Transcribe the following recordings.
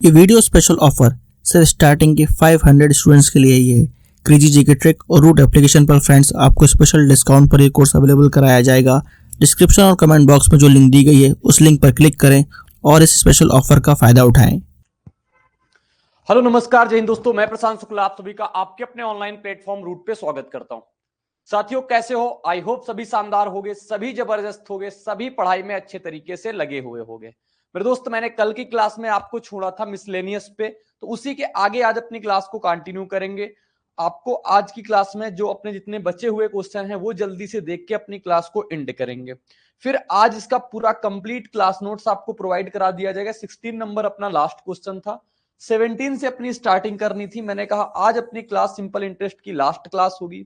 ये video special offer सिर्फ starting के 500 स्टूडेंट्स के लिए ही है। क्रेजी जीके ट्रिक और रूट एप्लीकेशन पर फ्रेंड्स आपको स्पेशल डिस्काउंट पर ये कोर्स अवेलेबल कराया जाएगा। डिस्क्रिप्शन और कमेंट बॉक्स में जो लिंक दी गई है उस लिंक पर क्लिक करें और इस स्पेशल ऑफर का फायदा उठाएं। हेलो नमस्कार जय हिंद दोस्तों, मैं प्रशांत शुक्ला आप सभी का आपके अपने ऑनलाइन प्लेटफॉर्म रूट पे स्वागत करता हूं। साथियों कैसे हो? आई होप सभी शानदार होंगे, सभी जबरदस्त होंगे, सभी पढ़ाई में अच्छे तरीके से लगे हुए होंगे। मेरे दोस्त, मैंने कल की क्लास में आपको छोड़ा था मिसलेनियस पे, तो उसी के आगे आज अपनी क्लास को कंटिन्यू करेंगे। आपको आज की क्लास में जो अपने जितने बचे हुए क्वेश्चन हैं वो जल्दी से देख के अपनी क्लास को एंड करेंगे। फिर आज इसका पूरा कंप्लीट क्लास नोट्स आपको प्रोवाइड करा दिया जाएगा। 16 नंबर अपना लास्ट क्वेश्चन था, 17 से अपनी स्टार्टिंग करनी थी। मैंने कहा आज अपनी क्लास सिंपल इंटरेस्ट की लास्ट क्लास होगी।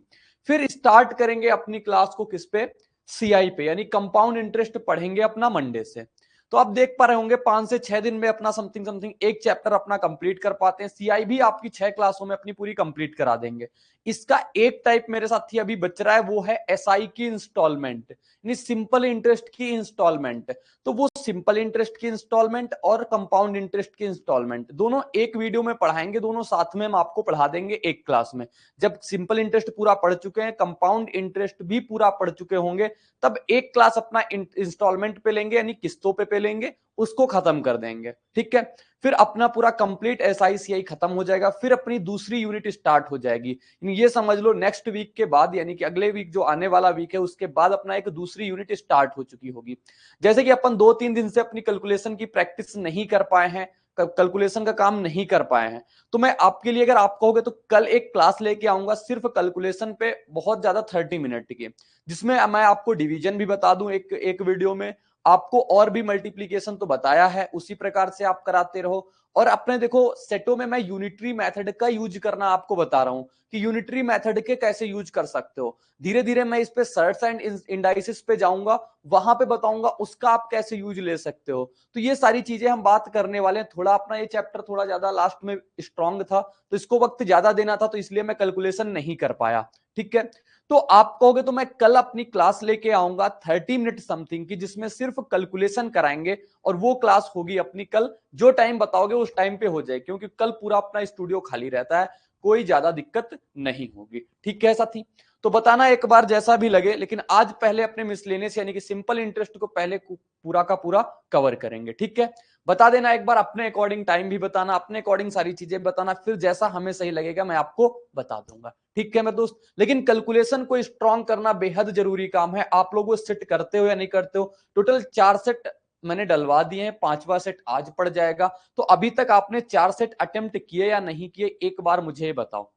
फिर स्टार्ट करेंगे अपनी क्लास को किस पे? सीआई पे, यानी कंपाउंड इंटरेस्ट पढ़ेंगे अपना मंडे से। तो आप देख पा रहे होंगे 5 से 6 दिन में अपना समथिंग एक चैप्टर अपना कंप्लीट कर पाते हैं। सीआई भी आपकी 6 क्लासों में अपनी पूरी कंप्लीट करा देंगे। इसका एक टाइप मेरे साथी अभी बच रहा है, वो है एसआई की इंस्टॉलमेंट, यानी सिंपल इंटरेस्ट की इंस्टॉलमेंट। तो वो सिंपल इंटरेस्ट की इंस्टॉलमेंट और कंपाउंड इंटरेस्ट की इंस्टॉलमेंट दोनों एक वीडियो में पढ़ाएंगे, दोनों साथ में हम आपको पढ़ा देंगे एक क्लास में। जब सिंपल इंटरेस्ट पूरा पढ़ चुके हैं, कंपाउंड इंटरेस्ट भी पूरा पढ़ चुके होंगे, तब एक क्लास अपना इंस्टॉलमेंट पे लेंगे, यानी किस्तों पे लेंगे, उसको खत्म कर देंगे। ठीक है, फिर अपना पूरा कंप्लीट एसआईसीआई खत्म हो जाएगा। फिर अपनी दूसरी यूनिट स्टार्ट हो जाएगी। ये समझ लो नेक्स्ट वीक के बाद, यानी कि अगले वीक जो आने वाला वीक है उसके बाद अपना एक दूसरी यूनिट स्टार्ट हो चुकी होगी। जैसे कि अपन 2-3 दिन से अपनी कैलकुलेशन की प्रैक्टिस नहीं कर पाए हैं, कैलकुलेशन का काम नहीं कर पाए हैं, तो मैं आपके लिए, अगर आप कहोगे तो कल एक क्लास लेके आऊंगा सिर्फ कैलकुलेशन पे, बहुत ज्यादा 30 मिनट की, जिसमें मैं आपको डिवीजन भी बता दूं एक वीडियो में, आपको और भी मल्टीप्लीकेशन तो बताया है, उसी प्रकार से आप कराते रहो। और अपने देखो सेटों में मैं यूनिटरी मेथड का यूज करना आपको बता रहा हूं कि यूनिटरी मेथड के कैसे यूज कर सकते हो। धीरे धीरे मैं इस पे सर्ट्स एंड इंडाइसिस पे जाऊंगा, वहां पे बताऊंगा उसका आप कैसे यूज ले सकते हो। तो ये सारी चीजें हम बात करने वाले हैं। थोड़ा अपना ये चैप्टर थोड़ा ज्यादा लास्ट में स्ट्रांग था, तो इसको वक्त ज्यादा देना था, तो इसलिए मैं कैलकुलेशन नहीं कर पाया। ठीक है, तो आप कहोगे तो मैं कल अपनी क्लास लेके आऊंगा 30 मिनट समथिंग की, जिसमें सिर्फ कैलकुलेशन कराएंगे। और वो क्लास होगी अपनी कल, जो टाइम बताओगे उस टाइम पे हो जाए, क्योंकि कल पूरा अपना स्टूडियो खाली रहता है, कोई ज्यादा दिक्कत नहीं होगी। ठीक है साथी, तो बताना एक बार जैसा भी लगे, लेकिन आज पहले अपने मिसलेनियस यानी कि सिंपल इंटरेस्ट को पहले पूरा का पूरा कवर करेंगे। ठीक है, बता देना एक बार, अपने अकॉर्डिंग टाइम भी बताना, अपने अकॉर्डिंग सारी चीजें बताना, फिर जैसा हमें सही लगेगा मैं आपको बता दूंगा। ठीक है मेरे दोस्त, लेकिन कैलकुलेशन को स्ट्रॉन्ग करना बेहद जरूरी काम है। आप लोग वो सेट करते हो या नहीं करते हो? टोटल 4 सेट मैंने डलवा दिए हैं, 5वां सेट आज पड़ जाएगा। तो अभी तक आपने 4 सेट अटेम्प्ट किए या नहीं किए, एक बार मुझे बताओ।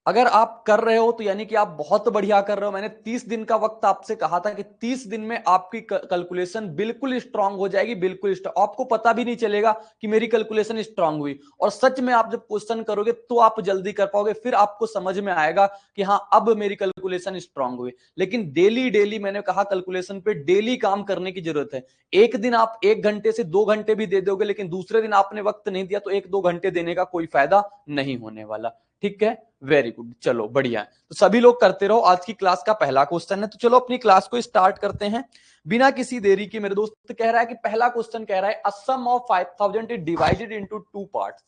अगर आप कर रहे हो तो यानी कि आप बहुत बढ़िया कर रहे हो। मैंने 30 दिन का वक्त आपसे कहा था कि 30 दिन में आपकी कैलकुलेशन बिल्कुल स्ट्रांग हो जाएगी, बिल्कुल आपको पता भी नहीं चलेगा कि मेरी कैलकुलेशन स्ट्रांग हुई। और सच में आप जब क्वेश्चन करोगे तो आप जल्दी कर पाओगे, फिर आपको समझ में आएगा कि हाँ अब मेरी कैलकुलेशन स्ट्रांग हुई। लेकिन डेली डेली, मैंने कहा कैलकुलेशन पे डेली काम करने की जरूरत है। एक दिन आप 1 घंटे से 2 घंटे भी दे दोगे, लेकिन दूसरे दिन आपने वक्त नहीं दिया, तो 1-2 घंटे देने का कोई फायदा नहीं होने वाला। ठीक है, वेरी गुड, चलो बढ़िया है। तो सभी लोग करते रहो। आज की क्लास का पहला क्वेश्चन है, तो चलो अपनी क्लास को स्टार्ट करते हैं बिना किसी देरी के। मेरे दोस्त कह रहा है कि पहला क्वेश्चन कह रहा है a sum of 5000 is divided into 2 parts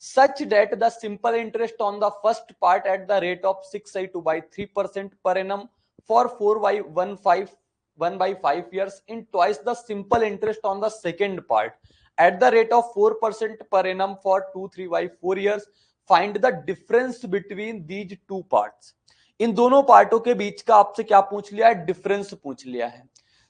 such that the simple interest on the first part at the rate of 6.2/3% per annum for 1 by 5 years in twice the simple interest on the second part at the rate of 4% per annum for 2-3 by 4 years. Find the difference between these 2 parts. इन दोनों पार्टों के बीच का आपसे क्या पूछ लिया है? डिफरेंस पूछ लिया है।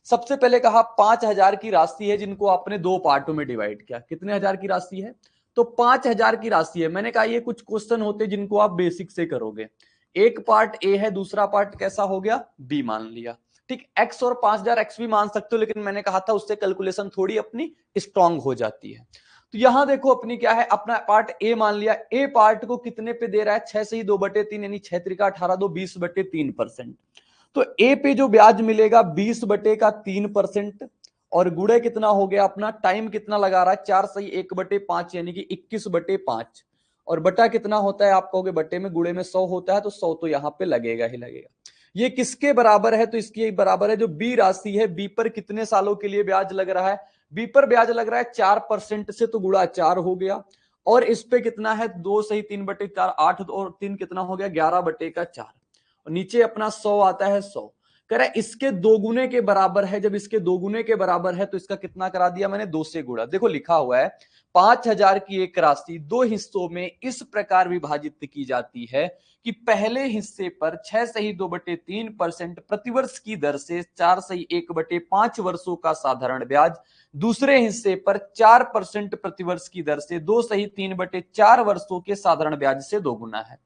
सबसे पहले कहा 5000 की राशि है जिनको आपने 2 पार्टों में डिवाइड किया। कितने हजार की राशि है? तो 5000 की राशि है। मैंने कहा ये कुछ क्वेश्चन होते जिनको आप बेसिक से करोगे। एक पार्ट ए है, दूसरा पार्ट कैसा हो गया? बी मान लिया। ठीक, एक्स और 5000 एक्स भी मान सकते हो, लेकिन मैंने कहा था उससे कैलकुलेशन थोड़ी अपनी स्ट्रांग हो जाती है। तो यहां देखो अपनी क्या है, अपना पार्ट ए मान लिया। ए पार्ट को कितने पे दे रहा है? 6 से ही 2/3, यानी 6 त्रिका 18, 2 20/3%। तो ए पे जो ब्याज मिलेगा 20/3%, और गुणे कितना हो गया अपना? टाइम कितना लगा रहा है? 4 सही 1/5, यानी कि 21/5। और बटा कितना होता है? आप कहोगे बटे में गुणे में 100 होता है, तो 100 तो यहां पे लगेगा ही लगेगा। ये किसके बराबर है? तो इसके बराबर है जो बी राशि है, बी पर कितने सालों के लिए ब्याज लग रहा है? बी पर ब्याज लग रहा है 4% से, तो गुणा 4 हो गया। और इस पे कितना है? 2 सही 3/4, 8 और 3 कितना हो गया? 11/4। और नीचे अपना 100 आता है, 100 कह रहा है इसके दोगुने के बराबर है। जब इसके दोगुने के बराबर है तो इसका कितना करा दिया मैंने? 2 से गुणा। देखो लिखा हुआ है 5000 की एक राशि 2 हिस्सों में इस प्रकार विभाजित की जाती है कि पहले हिस्से पर 6 सही 2/3% प्रतिवर्ष की दर से 4 सही 1/5 वर्षों का साधारण ब्याज, दूसरे हिस्से पर 4% प्रतिवर्ष की दर से 2 सही 3/4 वर्षों के साधारण ब्याज से दोगुना है।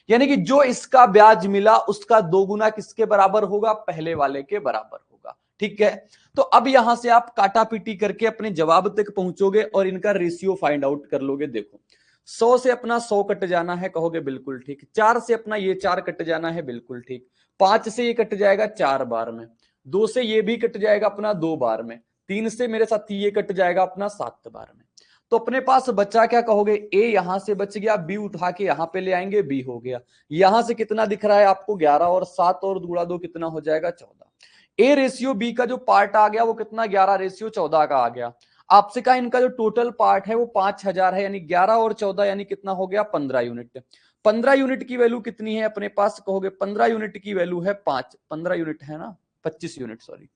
यानी कि जो इसका ब्याज मिला उसका दोगुना किसके बराबर होगा? पहले वाले के बराबर होगा। ठीक है, तो अब यहां से आप काटापीटी करके अपने जवाब तक पहुंचोगे और इनका रेशियो फाइंड आउट कर लोगे। देखो 100 से अपना 100 कट जाना है, कहोगे बिल्कुल ठीक। 4 से अपना ये 4 कट जाना है, बिल्कुल ठीक। 5 से ये कट जाएगा 4 बार में, 2 से ये भी कट जाएगा अपना 2 बार में, 3 से मेरे साथ ये कट जाएगा अपना 7 बार में। तो अपने पास बच्चा क्या कहोगे? ए यहां से बच गया, बी उठा के यहां पे ले आएंगे, बी हो गया। यहां से कितना दिख रहा है आपको? 11 और 7 और गुणा 2 कितना हो जाएगा? 14। ए रेशियो बी का जो पार्ट आ गया वो कितना? 11 रेशियो 14 का आ गया। आपसे कहा इनका जो टोटल पार्ट है वो 5000 है, यानी 11 और 14 यानी कितना हो गया? 15 यूनिट। 15 यूनिट की वैल्यू कितनी है अपने पास? कहोगे 15 यूनिट की वैल्यू है 5, 15 यूनिट है ना, 25 यूनिट सॉरी।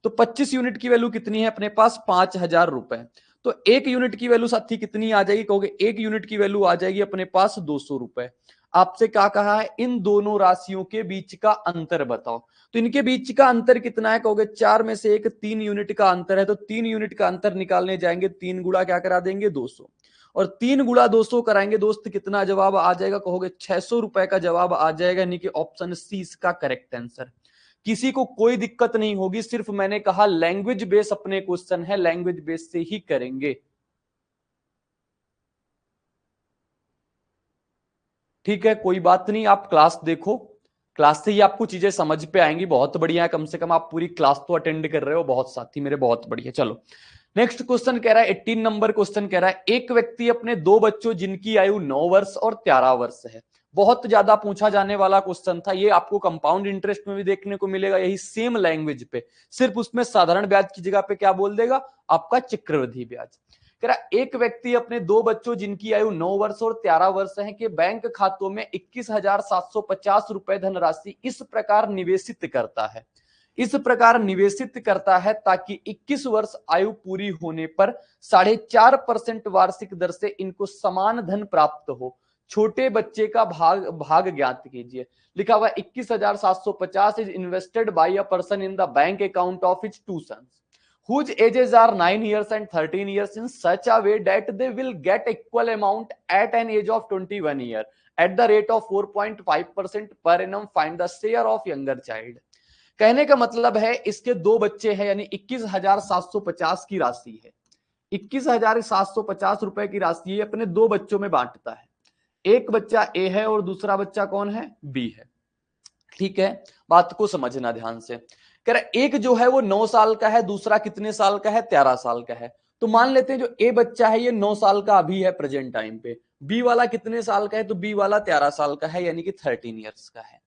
तो 25 यूनिट की वैल्यू कितनी है अपने पास? 5000 रुपए। तो 1 यूनिट की वैल्यू साथी कितनी आ जाएगी? कहोगे 1 यूनिट की वैल्यू आ जाएगी अपने पास 200 रुपए। आपसे क्या कहा है? इन दोनों राशियों के बीच का अंतर बताओ। तो इनके बीच का अंतर कितना है? कहोगे 4 में से 1 3 यूनिट का अंतर है, तो 3 यूनिट का अंतर निकालने जाएंगे, 3 गुणा क्या करा देंगे? 200। और 3 गुणा 200 कराएंगे दोस्त, कितना जवाब आ जाएगा? कहोगे 600 रुपए का जवाब आ जाएगा, यानी कि ऑप्शन सी इसका करेक्ट आंसर। किसी को कोई दिक्कत नहीं होगी, सिर्फ मैंने कहा लैंग्वेज बेस अपने क्वेश्चन है, लैंग्वेज बेस से ही करेंगे। ठीक है, कोई बात नहीं, आप क्लास देखो, क्लास से ही आपको चीजें समझ पे आएंगी। बहुत बढ़िया है, कम से कम आप पूरी क्लास तो अटेंड कर रहे हो, बहुत साथी मेरे, बहुत बढ़िया। चलो नेक्स्ट क्वेश्चन कह रहा है 18 नंबर क्वेश्चन कह रहा है एक व्यक्ति अपने 2 बच्चों जिनकी आयु 9 वर्ष और 13 वर्ष है, बहुत ज्यादा पूछा जाने वाला क्वेश्चन था ये, आपको कंपाउंड इंटरेस्ट में भी देखने को मिलेगा, यही सेम लैंग्वेज पे, सिर्फ उसमें साधारण ब्याज की जगह पे क्या बोल देगा? आपका चक्रवृद्धि ब्याज। कह रहा एक व्यक्ति अपने 2 बच्चों जिनकी आयु 9 वर्ष और 13 वर्ष है के बैंक खातों में 21,750 रुपए धनराशि इस प्रकार निवेशित करता है, इस प्रकार निवेशित करता है ताकि 21 वर्ष आयु पूरी होने पर 4.5% वार्षिक दर से इनको समान धन प्राप्त हो। छोटे बच्चे का भाग ज्ञात कीजिए। लिखा हुआ 21,750 is invested bye a person in the bank account of his 2 sons whose ages are 9 years and 13 years in such a way that they will get equal amount at an age of 21 year at the rate of 4.5% per annum. Find the share of younger child. कहने का मतलब है इसके 2 बच्चे हैं, यानी 21,750 की राशि है, 21,750 रुपए की राशि है, अपने 2 बच्चों में बांटता है। एक बच्चा ए है और दूसरा बच्चा कौन है? बी है। ठीक है, बात को समझना ध्यान से। कह रहा एक जो है वो 9 साल का है, दूसरा कितने साल का है? 13 साल का है। तो मान लेते हैं जो ए बच्चा है ये 9 साल का अभी है प्रेजेंट टाइम पे, बी वाला कितने साल का है? तो बी वाला 13 साल का है, यानी कि 13 ईयर्स का है।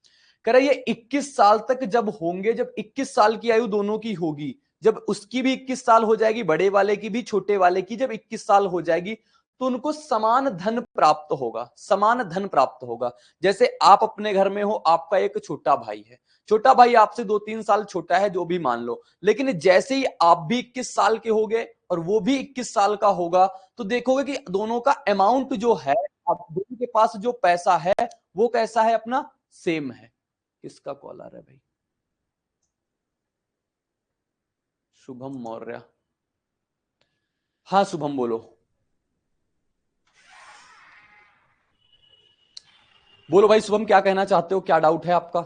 कह रहा ये 21 साल तक जब होंगे, जब 21 साल की आयु दोनों की होगी, जब उसकी भी 21 साल हो जाएगी, बड़े वाले की भी, छोटे वाले की जब 21 साल हो जाएगी, तो उनको समान धन प्राप्त होगा, समान धन प्राप्त होगा। जैसे आप अपने घर में हो, आपका एक छोटा भाई है, छोटा भाई आपसे 2-3 साल छोटा है, जो भी मान लो, लेकिन जैसे ही आप भी 21 साल के होगे और वो भी 21 साल का होगा, तो देखोगे कि दोनों का अमाउंट जो है, आप दोनों के पास जो पैसा है वो कैसा है? अपना सेम है। किसका कॉल आ रहा है भाई? शुभम मौर्य। हाँ शुभम बोलो, बोलो भाई शुभम, क्या कहना चाहते हो, क्या डाउट है आपका?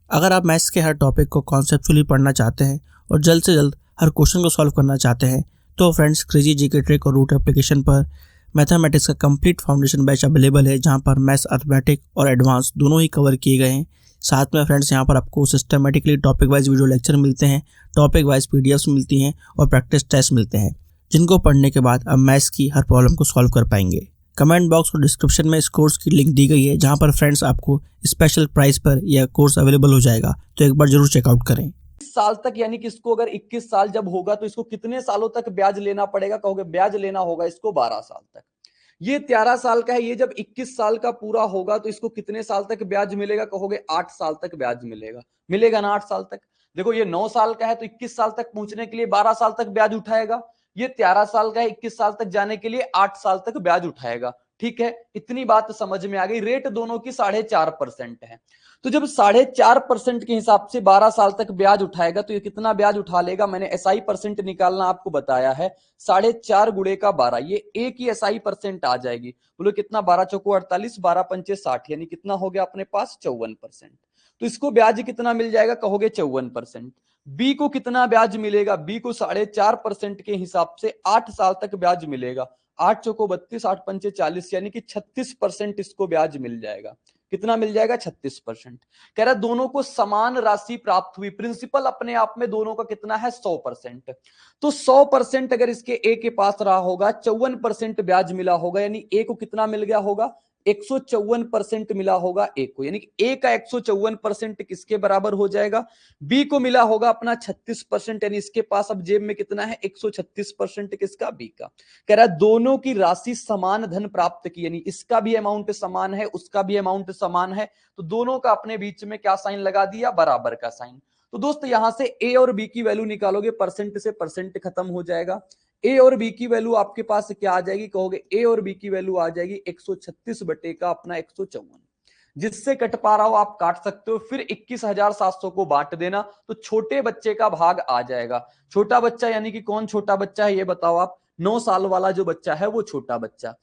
अगर आप मैथ्स के हर टॉपिक को कॉन्सेप्चुअली पढ़ना चाहते हैं और जल्द से जल्द हर क्वेश्चन को सॉल्व करना चाहते हैं, तो फ्रेंड्स क्रेजी जीके ट्रिक और रूट एप्लीकेशन पर मैथमेटिक्स का कंप्लीट फाउंडेशन बैच अवेलेबल है, जहां पर मैथ्स, अर्थमेटिक और एडवांस दोनों ही कवर किए गए हैं। साथ में फ्रेंड्स यहाँ पर आपको systematically topic wise video lecture मिलते हैं, टॉपिक वाइज पीडीएफ्स मिलती हैं और प्रैक्टिस टेस्ट मिलते हैं, जिनको पढ़ने के बाद आप मैथ्स की हर प्रॉब्लम को सॉल्व कर पाएंगे। कमेंट बॉक्स और डिस्क्रिप्शन में इस कोर्स की लिंक दी गई है, जहाँ पर फ्रेंड्स आपको स्पेशल प्राइस पर यह कोर्स अवेलेबल हो जाएगा, तो एक बार जरूर चेकआउट करें। साल तक यानी कि इसको अगर 21 साल जब होगा तो इसको कितने सालों तक ब्याज लेना पड़ेगा? कहोगे ब्याज लेना होगा इसको 12 साल तक। ये 13 साल का है, ये जब 21 साल का पूरा होगा तो इसको कितने साल तक ब्याज मिलेगा? कहोगे 8 साल तक ब्याज मिलेगा। मिलेगा ना 8 साल तक? देखो ये 9 साल का है तो 21 साल तक पहुंचने के लिए 12 साल तक ब्याज उठाएगा। ये 13 साल का है, 21 साल तक जाने के लिए 8 साल तक ब्याज उठाएगा। ठीक है, इतनी बात समझ में आ गई। रेट दोनों की 4.5% है। तो जब 4.5% के हिसाब से 12 साल तक ब्याज उठाएगा तो ये कितना ब्याज उठा लेगा? मैंने एसआई परसेंट निकालना आपको बताया है। 4.5 गुणे का 12, ये एक ही एसआई परसेंट आ जाएगी। बोलो कितना? 12 चौको 48, 12 पंचे 60, यानी कितना हो गया अपने पास? 54%। तो इसको ब्याज कितना मिल जाएगा? कहोगे 54%। बी को कितना ब्याज मिलेगा? बी को 4.5% के हिसाब से 8 साल तक ब्याज मिलेगा। 8 चौको 32, 8 पंचे 40, यानी कि 36% इसको ब्याज मिल जाएगा। कितना मिल जाएगा? 36%। कह रहा दोनों को समान राशि प्राप्त हुई। प्रिंसिपल अपने आप में दोनों का कितना है? 100%। तो 100% अगर इसके ए के पास रहा होगा, 54% ब्याज मिला होगा, यानी ए को कितना मिल गया होगा? 154% मिला होगा ए को, यानी कि ए का 154% किसके बराबर हो जाएगा? बी को मिला होगा अपना 36%, यानी इसके पास अब जेब में कितना है? 136% किसका? बी का। कह रहा है दोनों की राशि समान धन प्राप्त की, यानी इसका भी अमाउंट समान है, उसका भी अमाउंट समान है, तो दोनों का अपने बीच में क्या साइन लगा दिया? बराबर का साइन। तो दोस्त यहां से ए और बी की वैल्यू निकालोगे, परसेंट से परसेंट खत्म हो जाएगा। ए और बी की वैल्यू आपके पास क्या आ जाएगी? कहोगे ए और बी की वैल्यू आ जाएगी 136 बटे का अपना 154। जिससे कट पा रहा हो आप काट सकते हो। फिर 21,700 को बांट देना तो छोटे बच्चे का भाग आ जाएगा। छोटा बच्चा यानी कि कौन छोटा बच्चा है ये बताओ आप? 9 साल वाला जो बच्चा है वो छोटा बच्चा।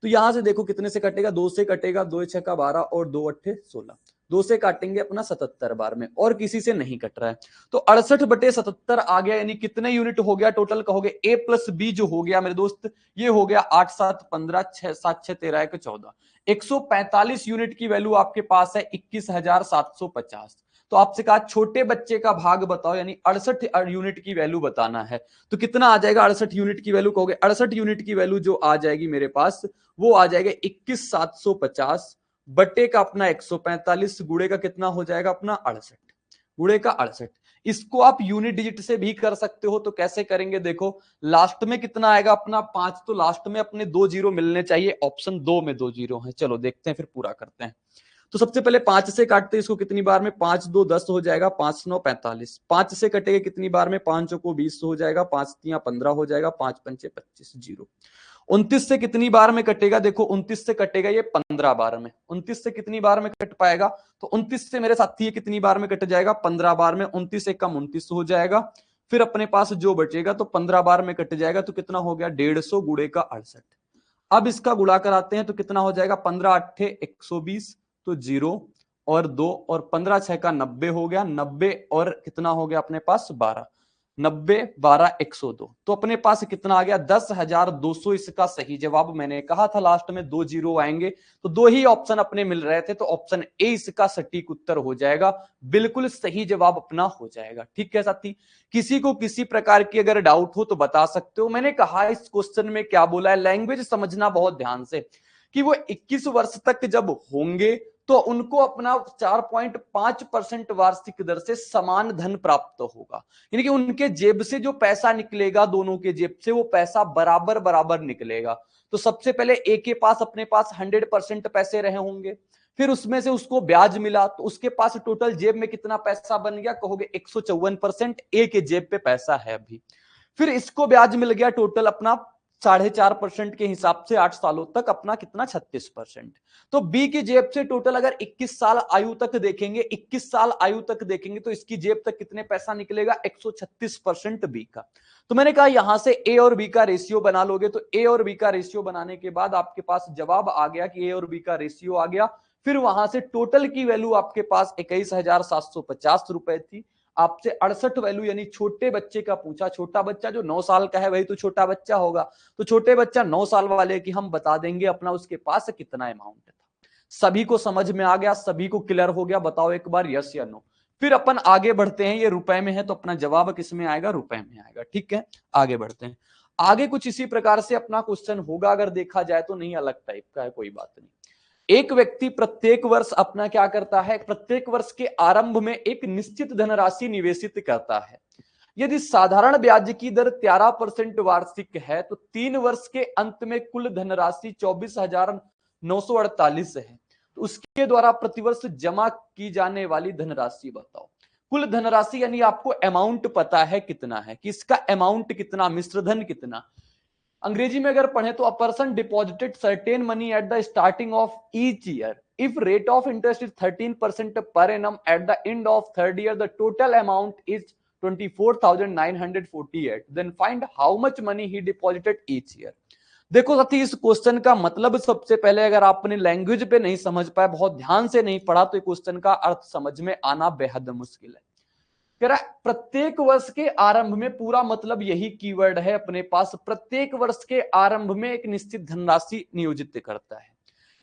तो यहां से देखो कितने से कटेगा? 2 से कटेगा, 2 6 का 12 और 2 8 16। 2 से काटेंगे अपना 77 बार में, और किसी से नहीं कट रहा है। तो 68 बटे 77 आ गया, यानी कितने यूनिट हो गया टोटल? कहोगे ए प्लस बी जो हो गया मेरे दोस्त, ये हो गया 8 7 15, 6 7 6 13 1 14। 145 यूनिट की वैल्यू आपके पास है 21,750। तो आपसे कहा छोटे बच्चे का भाग बताओ, यानी 68 यूनिट की वैल्यू बताना है। तो कितना आ जाएगा 68 यूनिट की वैल्यू? कहोगे 68 यूनिट की वैल्यू जो आ जाएगी मेरे पास, वो आ जाएगा 21,750 बटे का अपना 145, गुणे का कितना हो जाएगा अपना? 68, गुणे का 68। इसको आप यूनिट डिजिट से भी कर सकते हो। तो कैसे करेंगे? देखो लास्ट में कितना आएगा अपना? 5। तो लास्ट में अपने 2 जीरो मिलने चाहिए, ऑप्शन 2 में 2 जीरो है। चलो देखते हैं, फिर पूरा करते हैं। तो सबसे पहले 5 से काटते हैं इसको कितनी बार में? 5 2 10 हो जाएगा, 5 9 45। 5 से कटेगा कितनी बार में? 5 को 20 हो जाएगा, 5 3 15 हो जाएगा, 5 पंचे 25, जीरो। 29 से कितनी बार में कटेगा? देखो 29 से कटेगा ये 15 बार में। 29 से कितनी बार में कट पाएगा? तो 29 से मेरे साथी ये कितनी बार में कट जाएगा? 15 बार में। 29 एक कम 29 हो जाएगा। फिर अपने पास जो बचेगा तो 15 बार में कट जाएगा, तो कितना हो गया? 150 गुणे का 68। अब इसका गुणा कराते हैं तो कितना हो जाएगा? 15 8 120, तो 0 और 2 और 15 6 का 90 हो गया। 90 और कितना हो गया अपने पास? 12। 90 12 102, तो अपने पास कितना आ गया? 10,200 इसका सही जवाब। मैंने कहा था लास्ट में 2 जीरो आएंगे, तो 2 ही ऑप्शन अपने मिल रहे थे, तो ऑप्शन ए इसका सटीक उत्तर हो जाएगा। बिल्कुल सही जवाब अपना हो जाएगा। ठीक है साथी, किसी को किसी प्रकार की अगर डाउट हो तो बता सकते हो। मैंने कहा इस क्वेश्चन में क्या बोला है, लैंग्वेज समझना बहुत ध्यान से, कि वो 21 वर्ष तक जब होंगे तो उनको अपना 4.5% वार्षिक दर से समान धन प्राप्त होगा। यानी कि उनके जेब से जो पैसा निकलेगा, दोनों के जेब से वो पैसा बराबर बराबर निकलेगा। तो सबसे पहले ए के पास अपने पास 100% पैसे रहे होंगे, फिर उसमें से उसको ब्याज मिला, तो उसके पास टोटल जेब में कितना पैसा बन गया? कहोगे 154% ए के जेब पे पैसा है अभी। फिर इसको ब्याज मिल गया टोटल अपना 4.5% के हिसाब से 8 सालों तक अपना कितना? 36%। तो बी की जेब से टोटल अगर 21 साल आयु तक देखेंगे, 21 साल आयु तक देखेंगे तो इसकी जेब तक कितने पैसा निकलेगा? 136% बी का। तो मैंने कहा यहां से ए और बी का रेशियो बना लोगे, तो ए और बी का रेशियो बनाने के बाद आपके पास जवाब आ गया कि ए और बी का रेशियो आ गया। फिर वहां से टोटल की वैल्यू आपके पास 21,750 रुपए थी। आपसे 68 वैल्यू यानी छोटे बच्चे का पूछा। छोटा बच्चा जो 9 साल का है वही तो छोटा बच्चा होगा। तो छोटे बच्चा 9 साल वाले की हम बता देंगे अपना उसके पास कितना अमाउंट था। सभी को समझ में आ गया, सभी को क्लियर हो गया? बताओ एक बार यस या नो। फिर अपन आगे बढ़ते हैं। ये रुपए में है तो अपना जवाब किस में आएगा? रुपए में आएगा। ठीक है, आगे बढ़ते हैं। आगे कुछ इसी प्रकार से अपना क्वेश्चन होगा, अगर देखा जाए तो नहीं अलग टाइप का है, कोई बात नहीं। एक व्यक्ति प्रत्येक वर्ष अपना क्या करता है? प्रत्येक वर्ष के आरंभ में एक निश्चित धनराशि निवेशित करता है। यदि साधारण ब्याज की दर 13% वार्षिक है तो 3 वर्ष के अंत में कुल धनराशि 24,948 है। तो उसके द्वारा प्रतिवर्ष जमा की जाने वाली धनराशि बताओ। कुल धनराशि यानी आपको अमाउंट पता है कितना है, कि इसका अमाउंट कितना, मिश्र धन कितना। अंग्रेजी में अगर पढ़े तो a person deposited certain money at the starting of each year if rate of interest is 13% per annum at the end of third year the total amount is 24,948 then find how much money he deposited each year. देखो साथी, इस question का मतलब सबसे पहले अगर आपने language पे नहीं समझ पाए, बहुत ध्यान से नहीं पढ़ा, तो क्वेश्चन का अर्थ समझ में आना बेहद मुश्किल है। कह रहा प्रत्येक वर्ष के आरंभ में, पूरा मतलब यही कीवर्ड है अपने पास, प्रत्येक वर्ष के आरंभ में एक निश्चित धनराशि नियोजित करता है।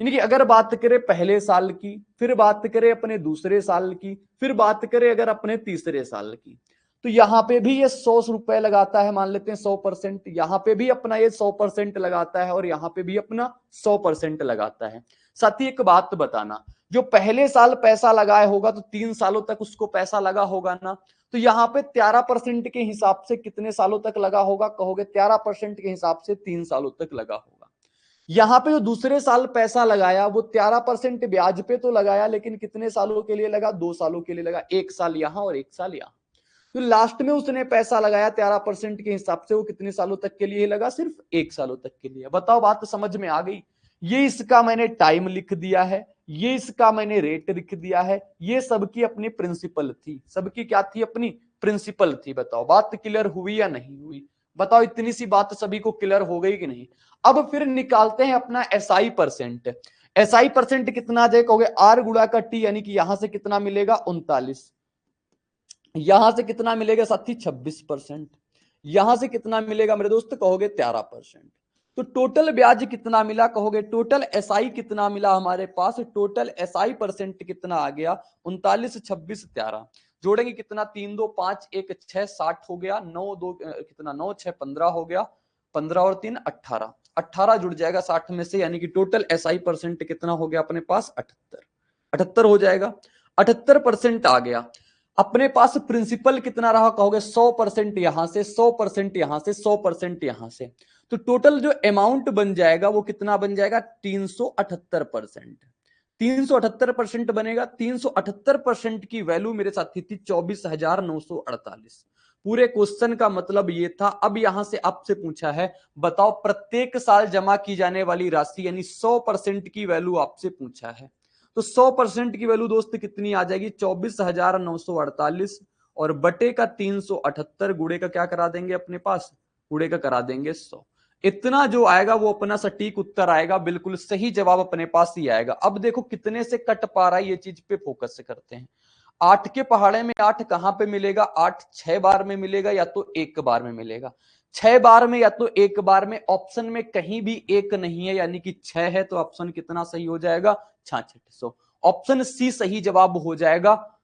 यानी कि अगर बात करें पहले साल की, फिर बात करें अपने दूसरे साल की, फिर बात करें अगर अपने तीसरे साल की, तो यहां पे भी ये 100 रुपए लगाता है, मान लेते हैं 100%। यहां पे भी अपना ये 100% लगाता है और यहां पे भी अपना 100% लगाता है। साथ ही एक बात बताना, जो पहले साल पैसा लगाया होगा तो 3 सालों तक उसको पैसा लगा होगा ना, तो यहाँ पे 13% के हिसाब से कितने सालों तक लगा होगा? कहोगे 13% के हिसाब से 3 सालों तक लगा होगा। यहां पे जो दूसरे साल पैसा लगाया वो 13% ब्याज पे तो लगाया, लेकिन कितने सालों के लिए लगा? 2 सालों के लिए लगा, 1 साल यहां और 1 साल यहां। तो लास्ट में उसने पैसा लगाया 13% के हिसाब से, वो कितने सालों तक के लिए लगा? सिर्फ 1 सालों तक के लिए। बताओ, बात समझ में आ गई? ये इसका मैंने टाइम लिख दिया है, ये इसका मैंने रेट लिख दिया है, ये सबकी अपनी प्रिंसिपल थी। सबकी क्या थी? अपनी प्रिंसिपल थी। बताओ बात क्लियर हुई या नहीं हुई? बताओ, इतनी सी बात सभी को क्लियर हो गई कि नहीं? अब फिर निकालते हैं अपना एसआई परसेंट। एसआई परसेंट कितना आ जाए? कहोगे आर गुणा का टी, यानी कि यहां से कितना मिलेगा? 39। यहां से कितना मिलेगा साथी? 26%। यहां से कितना मिलेगा मेरे दोस्त? कहोगे 13%। तो टोटल ब्याज कितना मिला? कहोगे टोटल एसआई कितना मिला हमारे पास? टोटल एसआई परसेंट कितना आ गया? 39, 26, 13। जोड़ेंगे कितना? 3 2 5 1 6 60 हो गया। 9 2 कितना? 9 6 15 हो गया। 15 और 3 18। 18 जुड़ जाएगा 60 में से, यानी कि टोटल एसआई परसेंट कितना हो गया अपने पास? 78। 78 हो जाएगा। 78% आ गया। अपने पास प्रिंसिपल कितना रहा? कहोगे 100% यहां से, 100% यहां से, 100% यहां से। तो टोटल जो अमाउंट बन जाएगा वो कितना बन जाएगा? 378%। 378% बनेगा। 378% की वैल्यू मेरे साथी थी 24,948। पूरे क्वेश्चन का मतलब ये था। अब यहां से आपसे पूछा है, बताओ प्रत्येक साल जमा की जाने वाली राशि, यानी 100% की वैल्यू आपसे पूछा है। तो 100% की वैल्यू दोस्त कितनी आ जाएगी? 24,948 और बटे का 378, गुड़े का क्या करा देंगे अपने पास? गुड़े का करा देंगे 100। इतना जो आएगा वो अपना सटीक उत्तर आएगा, बिल्कुल सही जवाब अपने पास ही आएगा। अब देखो कितने से कट पा रहा है, ये चीज पे फोकस करते हैं। 8 के पहाड़े में 8 कहां पे मिलेगा? 8 6 बार में मिलेगा या तो 1 बार में मिलेगा। 6 बार में या तो 1 बार में, ऑप्शन में कहीं भी 1 नहीं है, यानी कि 6 है। तो ऑप्शन कितना सही हो जाएगा? 6600। ऑप्शन सी सही जवाब हो जाएगा।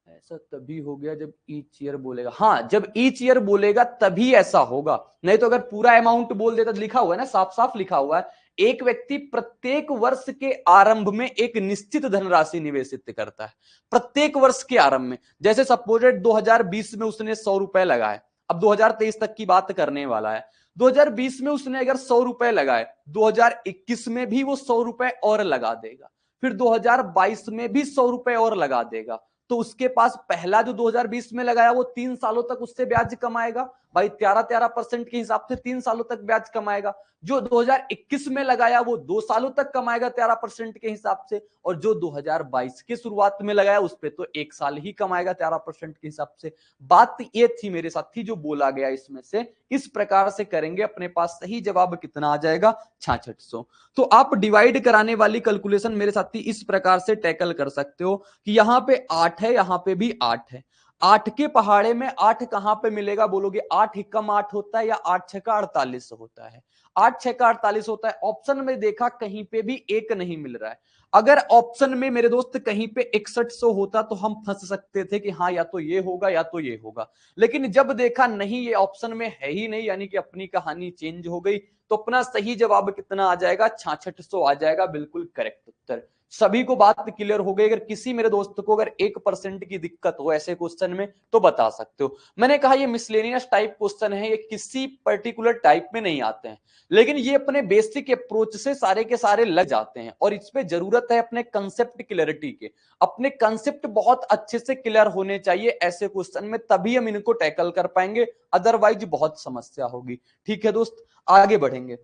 ऐसा तभी हो गया जब ईच ईयर बोलेगा। हाँ, जब ईच ईयर बोलेगा तभी ऐसा होगा, नहीं तो अगर पूरा अमाउंट बोल देता, लिखा हुआ है ना, साफ साफ लिखा हुआ है, एक व्यक्ति प्रत्येक वर्ष के आरंभ में एक निश्चित धनराशि निवेशित करता है। प्रत्येक वर्ष के आरंभ में, जैसे सपोजेड 2020 में उसने 100 रुपए लगाए, अब 2023 तक की बात करने वाला है। 2020 में उसने अगर 100 रुपए लगाए, 2021 में भी वो 100 रुपए और लगा देगा, फिर 2022 में भी 100 रुपए और लगा देगा। तो उसके पास पहला जो 2020 में लगाया वो 3 सालों तक उससे ब्याज कमाएगा भाई। 13% के हिसाब से 3 सालों तक ब्याज कमाएगा। जो 2021 में लगाया वो 2 सालों तक कमाएगा 13% के हिसाब से, और जो 2022 के शुरुआत में लगाया उस पर तो 1 साल ही कमाएगा 13% के हिसाब से। बात ये थी मेरे साथी जो बोला गया इसमें से। इस प्रकार से करेंगे, अपने पास सही जवाब कितना आ जाएगा? 6600। तो आप डिवाइड कराने वाली कैलकुलेशन मेरे साथी इस प्रकार से टैकल कर सकते हो कि यहां पे 8 है, यहां पे भी 8 है। 8 के पहाड़े में 8 कहां पे मिलेगा बोलोगे? 8 एकम 8 होता है या 8 छक्का 48 होता है? 8 छक्का 48 होता है। ऑप्शन में देखा कहीं पे भी एक नहीं मिल रहा है। अगर ऑप्शन में मेरे दोस्त कहीं पे 6100 होता तो हम फंस सकते थे कि हाँ या तो ये होगा या तो ये होगा, लेकिन जब देखा नहीं ये ऑप्शन में है ही नहीं, यानी कि अपनी कहानी चेंज हो गई, तो अपना सही जवाब कितना आ जाएगा? 6600 आ जाएगा। बिल्कुल करेक्ट उत्तर। सभी को बात क्लियर हो गई? अगर किसी मेरे दोस्त को अगर 1% की दिक्कत हो ऐसे क्वेश्चन में तो बता सकते हो। मैंने कहा ये मिसलेनियस टाइप क्वेश्चन है, ये किसी पर्टिकुलर टाइप में नहीं आते हैं, लेकिन ये अपने बेसिक अप्रोच से सारे के सारे लग जाते हैं, और इस पे जरूरत है अपने कंसेप्ट क्लियरिटी के। अपने कंसेप्ट बहुत अच्छे से क्लियर होने चाहिए ऐसे क्वेश्चन में, तभी हम इनको टैकल कर पाएंगे, अदरवाइज बहुत समस्या होगी। ठीक है दोस्त, आगे बढ़ेंगे।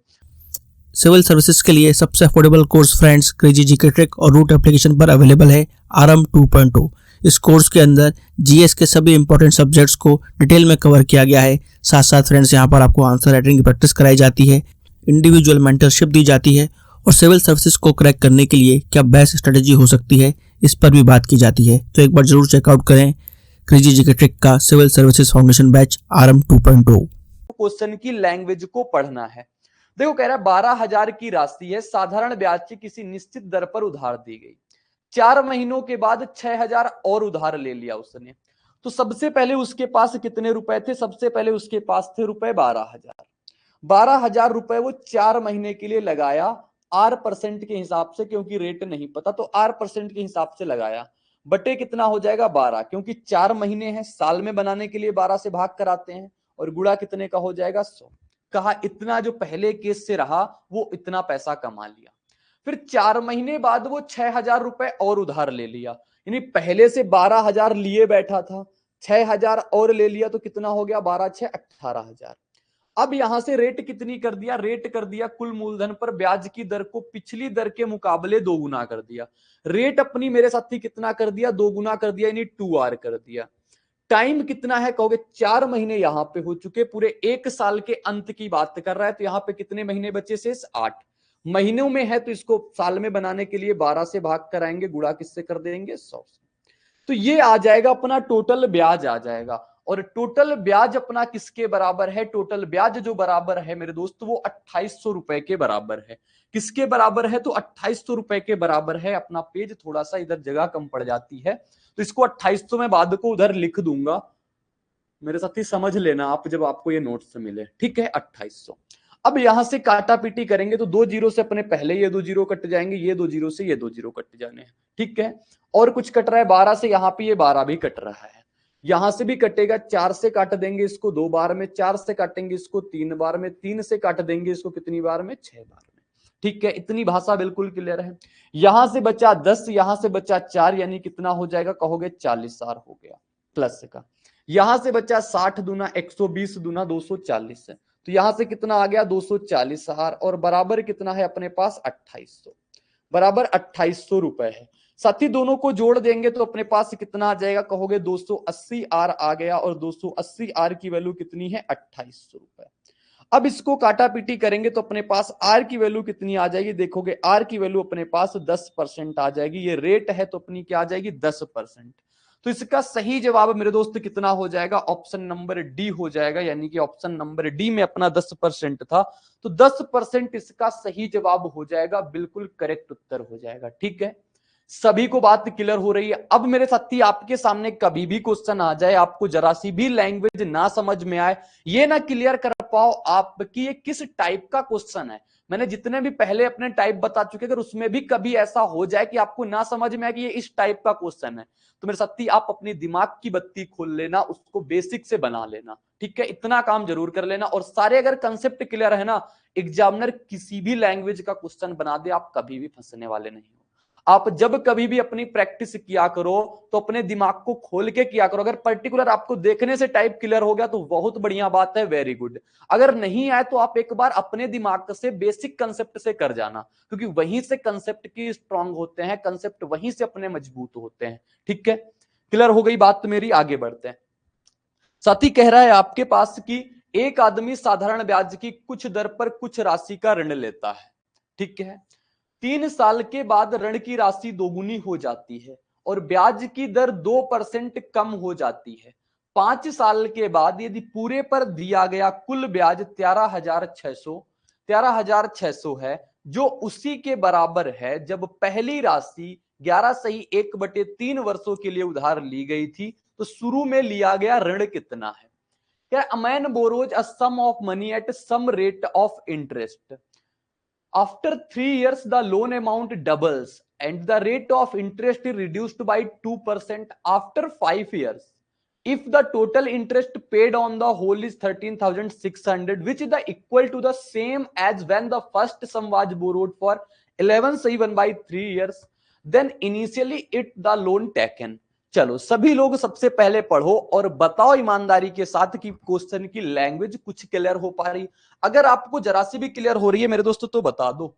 सिविल सर्विसेज के लिए सबसे affordable course friends crazy GK trick और रूट एप्लीकेशन पर अवेलेबल है आरएम 2.0। इस कोर्स के अंदर जीएस के सभी इंपॉर्टेंट सब्जेक्ट्स को डिटेल में कवर किया गया है। साथ साथ फ्रेंड्स यहाँ पर आपको आंसर राइटिंग की प्रैक्टिस कराई जाती है, इंडिविजुअल मेंटरशिप दी जाती है, और सिविल सर्विसेज को क्रैक करने के लिए क्या बेस्ट स्ट्रेटेजी हो सकती है इस पर भी बात की जाती है। तो एक बार जरूर चेकआउट करें क्रेजी जीके ट्रिक का civil services foundation batch RM 2.0। Question की लैंग्वेज को पढ़ना है। देखो कह रहा है 12,000 की राशि है, साधारण ब्याज की किसी निश्चित दर पर उधार दी गई। 4 महीनों के बाद 6,000 और उधार ले लिया उसने। तो सबसे पहले उसके पास कितने रुपए थे? सबसे पहले उसके पास थे रुपए 12,000। 12,000 रुपए वो 4 महीने के लिए लगाया आर परसेंट के हिसाब से, क्योंकि रेट नहीं पता तो आर परसेंट के हिसाब से लगाया। बटे कितना हो जाएगा? 12, क्योंकि 4 महीने हैं, साल में बनाने के लिए 12 से भाग कराते हैं, और गुणा कितने का हो जाएगा? 100। कहा इतना जो पहले केस से रहा वो इतना पैसा कमा लिया। फिर 4 महीने बाद वो 6,000 रुपए और उधार ले लिया, यानी पहले से 12,000 लिए बैठा था, 6,000 और ले लिया, तो कितना हो गया? 12 6 18,000। अब यहां से रेट कितनी कर दिया? रेट कर दिया कुल मूलधन पर ब्याज की दर को पिछली दर के मुकाबले 2 गुना कर दिया। रेट अपनी मेरे साथी कितना कर दिया? 2 गुना कर दिया, यानी 2R कर दिया। टाइम कितना है कहोगे? 4 महीने यहां पे हो चुके, पूरे 1 साल के अंत की बात कर रहा है, तो यहां पे कितने महीने बचे शेष? 8 महीनों में है, तो इसको साल में बनाने के लिए 12 से भाग कराएंगे, गुणा किससे कर देंगे? 100 से। तो ये आ जाएगा अपना टोटल ब्याज आ जाएगा, और टोटल ब्याज अपना किसके बराबर है? टोटल ब्याज जो बराबर है मेरे दोस्त वो 2,800 रुपए के बराबर है। किसके बराबर है? तो 2,800 रुपए के बराबर है। अपना पेज थोड़ा सा इधर जगह कम पड़ जाती है, तो इसको 2,800 में बाद को उधर लिख दूंगा, मेरे साथी समझ लेना आप जब आपको ये नोट्स मिले। ठीक है, 2,800। अब यहां से काटा पीटी करेंगे तो 2 जीरो से अपने पहले ये 2 जीरो कट जाएंगे, ये 2 जीरो से ये 2 जीरो कट जाने हैं। ठीक है, और कुछ कट रहा है 12 से, यहां पे ये 12 भी कट रहा है, यहां से भी कटेगा। 4 से काट देंगे इसको 2 बार में, 4 से काटेंगे इसको 3 बार में, 3 से काट देंगे इसको कितनी बार में? 6 बार में। ठीक है, इतनी भाषा बिल्कुल क्लियर है। यहां से बचा 10, यहां से बचा 4, यानी कितना हो जाएगा कहोगे? 40R हो गया प्लस का। यहां से बचा 60 दूना 120 दूना 240 है, तो यहां से कितना आ गया? 240R, और बराबर कितना है अपने पास? 2,800, बराबर 2,800 रुपए है। साथ ही दोनों को जोड़ देंगे तो अपने पास कितना आ जाएगा कहोगे? 280R आ गया, और 280R की वैल्यू कितनी है? 2,800 रुपए। अब इसको काटा पीटी करेंगे तो अपने पास आर की वैल्यू कितनी आ जाएगी? देखोगे आर की वैल्यू अपने पास 10% आ जाएगी। ये रेट है तो अपनी क्या आ जाएगी? 10%। तो इसका सही जवाब मेरे दोस्त कितना हो जाएगा? ऑप्शन नंबर डी हो जाएगा, यानी कि ऑप्शन नंबर डी में अपना 10% था, तो 10% इसका सही जवाब हो जाएगा, बिल्कुल करेक्ट उत्तर हो जाएगा। ठीक है, सभी को बात क्लियर हो रही है? अब मेरे साथी आपके सामने कभी भी क्वेश्चन आ जाए, आपको जरा सी भी लैंग्वेज ना समझ में आए, ये ना क्लियर कर पाओ आपकी ये किस टाइप का क्वेश्चन है, मैंने जितने भी पहले अपने टाइप बता चुके, अगर उसमें भी कभी ऐसा हो जाए कि आपको ना समझ में आए कि ये इस टाइप का क्वेश्चन है, तो मेरे साथी आप अपनी दिमाग की बत्ती खोल लेना, उसको बेसिक से बना लेना। ठीक है, इतना काम जरूर कर लेना, और सारे अगर कंसेप्ट क्लियर है ना, एग्जामिनर किसी भी लैंग्वेज का क्वेश्चन बना दे, आप कभी भी फंसने वाले नहीं हो। आप जब कभी भी अपनी प्रैक्टिस किया करो तो अपने दिमाग को खोल के किया करो। अगर पर्टिकुलर आपको देखने से टाइप क्लियर हो गया तो बहुत बढ़िया बात है, वेरी गुड। अगर नहीं आए तो आप एक बार अपने दिमाग से बेसिक कंसेप्ट से कर जाना, क्योंकि वहीं से कंसेप्ट की स्ट्रांग होते हैं, कंसेप्ट वहीं से अपने मजबूत होते हैं। ठीक है, क्लियर हो गई बात मेरी? आगे बढ़ते हैं। साथी कह रहा है आपके पास कि एक आदमी साधारण ब्याज की कुछ दर पर कुछ राशि का ऋण लेता है। ठीक है, 3 साल के बाद ऋण की राशि दोगुनी हो जाती है और ब्याज की दर 2% कम हो जाती है। 5 साल के बाद यदि पूरे पर दिया गया कुल ब्याज 13,600 है, जो उसी के बराबर है जब पहली राशि 11/1/3 वर्षों के लिए उधार ली गई थी, तो शुरू में लिया गया ऋण कितना है? क्या a man borrows a sum of money at some rate of interest, after 3 years the loan amount doubles and the rate of interest is reduced by 2% after 5 years. If the total interest paid on the whole is 13,600, which is the equal to the same as when the first sum was borrowed for 11/1 by 3 years, then initially it the loan taken. चलो सभी लोग सबसे पहले पढ़ो और बताओ ईमानदारी के साथ कि क्वेश्चन की लैंग्वेज कुछ क्लियर हो पा रही? अगर आपको जरा सी भी क्लियर हो रही है मेरे दोस्तों तो बता दो,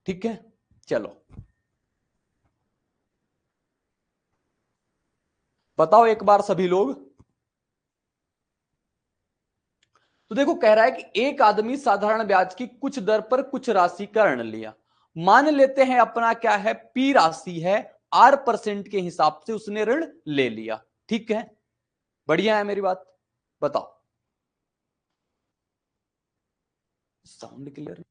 ठीक है? चलो बताओ एक बार सभी लोग। तो देखो कह रहा है कि एक आदमी साधारण ब्याज की कुछ दर पर कुछ राशि का ऋण लिया। मान लेते हैं अपना क्या है, पी राशि है, R% के हिसाब से उसने ऋण ले लिया, ठीक है? बढ़िया है मेरी बात, बताओ। Sound clear?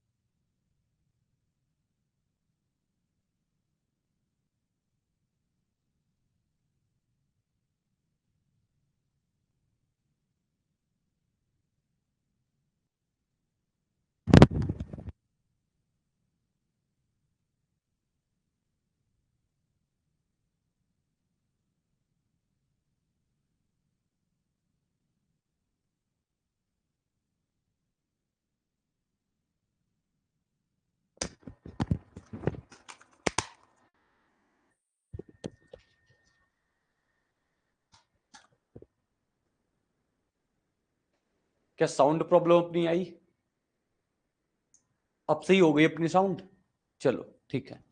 क्या साउंड प्रॉब्लम अपनी आई? अब सही हो गई अपनी साउंड? चलो ठीक है।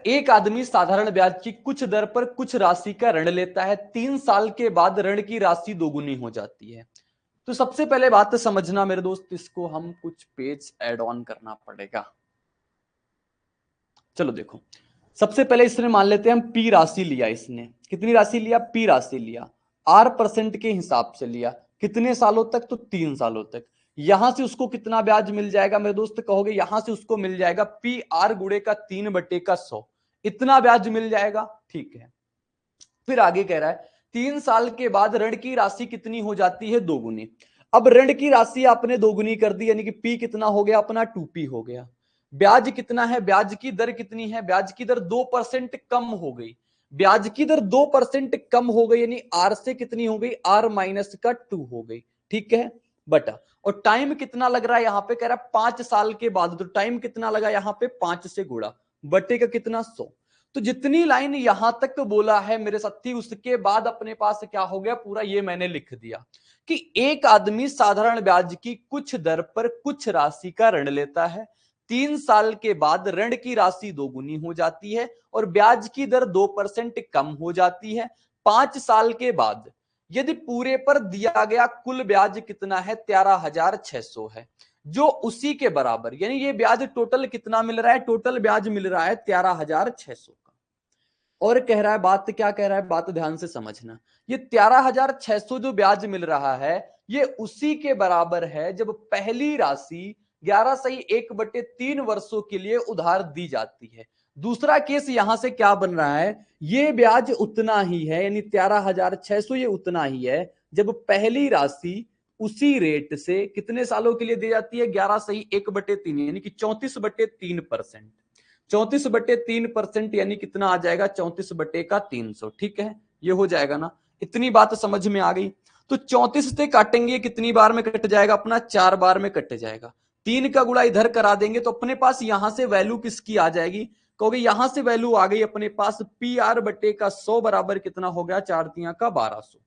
एक आदमी साधारण ब्याज की कुछ दर पर कुछ राशि का ऋण लेता है, 3 साल के बाद ऋण की राशि दोगुनी हो जाती है। तो सबसे पहले बात समझना मेरे दोस्त, इसको हम कुछ पेज ऐड ऑन करना पड़ेगा। चलो देखो, सबसे पहले इसने मान लेते हैं हम पी राशि लिया, इसने कितनी राशि लिया? पी राशि लिया, R% के हिसाब से लिया, कितने सालों तक? तो 3 सालों तक। यहां से उसको कितना ब्याज मिल जाएगा मेरे दोस्त? कहोगे यहां से उसको मिल जाएगा PR गुणे का 3/100, इतना ब्याज मिल जाएगा, ठीक है? फिर आगे कह रहा है 3 साल के बाद ऋण की राशि कितनी हो जाती है? दोगुनी। अब ऋण की राशि आपने दोगुनी कर दी, यानी कि पी कितना हो गया अपना? 2P हो गया। ब्याज कितना है? ब्याज की दर कितनी है? ब्याज की दर 2% कम हो गई। ब्याज की दर 2% कम हो गई, यानी R से कितनी हो गई? R-2 हो गई, ठीक है? बटा, और टाइम कितना लग रहा है यहां पे? कह रहा है 5 साल के बाद, तो टाइम कितना लगा यहां पे? 5 से गुणा, बटे का कितना? 100। तो जितनी लाइन यहां तक बोला है मेरे साथी, उसके बाद अपने पास क्या हो गया पूरा, ये मैंने लिख दिया कि एक आदमी साधारण ब्याज की कुछ दर पर कुछ राशि का ऋण लेता है, 3 साल के बाद ऋण की राशि दोगुनी हो जाती है और ब्याज की दर 2% कम हो जाती है। 5 साल के बाद यदि पूरे पर दिया गया कुल ब्याज कितना है? 13,600 है, जो उसी के बराबर, यानी ये ब्याज टोटल कितना मिल रहा है? टोटल ब्याज मिल रहा है 13,600 का। और कह रहा है, बात क्या कह रहा है, बात ध्यान से समझना, ये 13,600 जो ब्याज मिल रहा है ये उसी के बराबर है जब पहली राशि 11/1/3 वर्षों के लिए उधार दी जाती है। दूसरा केस यहां से क्या बन रहा है, ये ब्याज उतना ही है, यानी 13,600 ये उतना ही है जब पहली राशि उसी रेट से कितने सालों के लिए दी जाती है? 11/1/3, यानी कि 34/3%। 34/3% यानी कितना आ जाएगा? 34/300, ठीक है? ये हो जाएगा ना? इतनी बात समझ में आ गई? तो 34 से काटेंगे कितनी बार में कट जाएगा अपना? 4 बार में कट जाएगा। 3 का गुणा इधर करा देंगे तो अपने पास यहां से वैल्यू किसकी आ जाएगी? कहोगे यहां से वैल्यू आ गई अपने पास PR/100 बराबर कितना हो गया? 4×3 = 1200।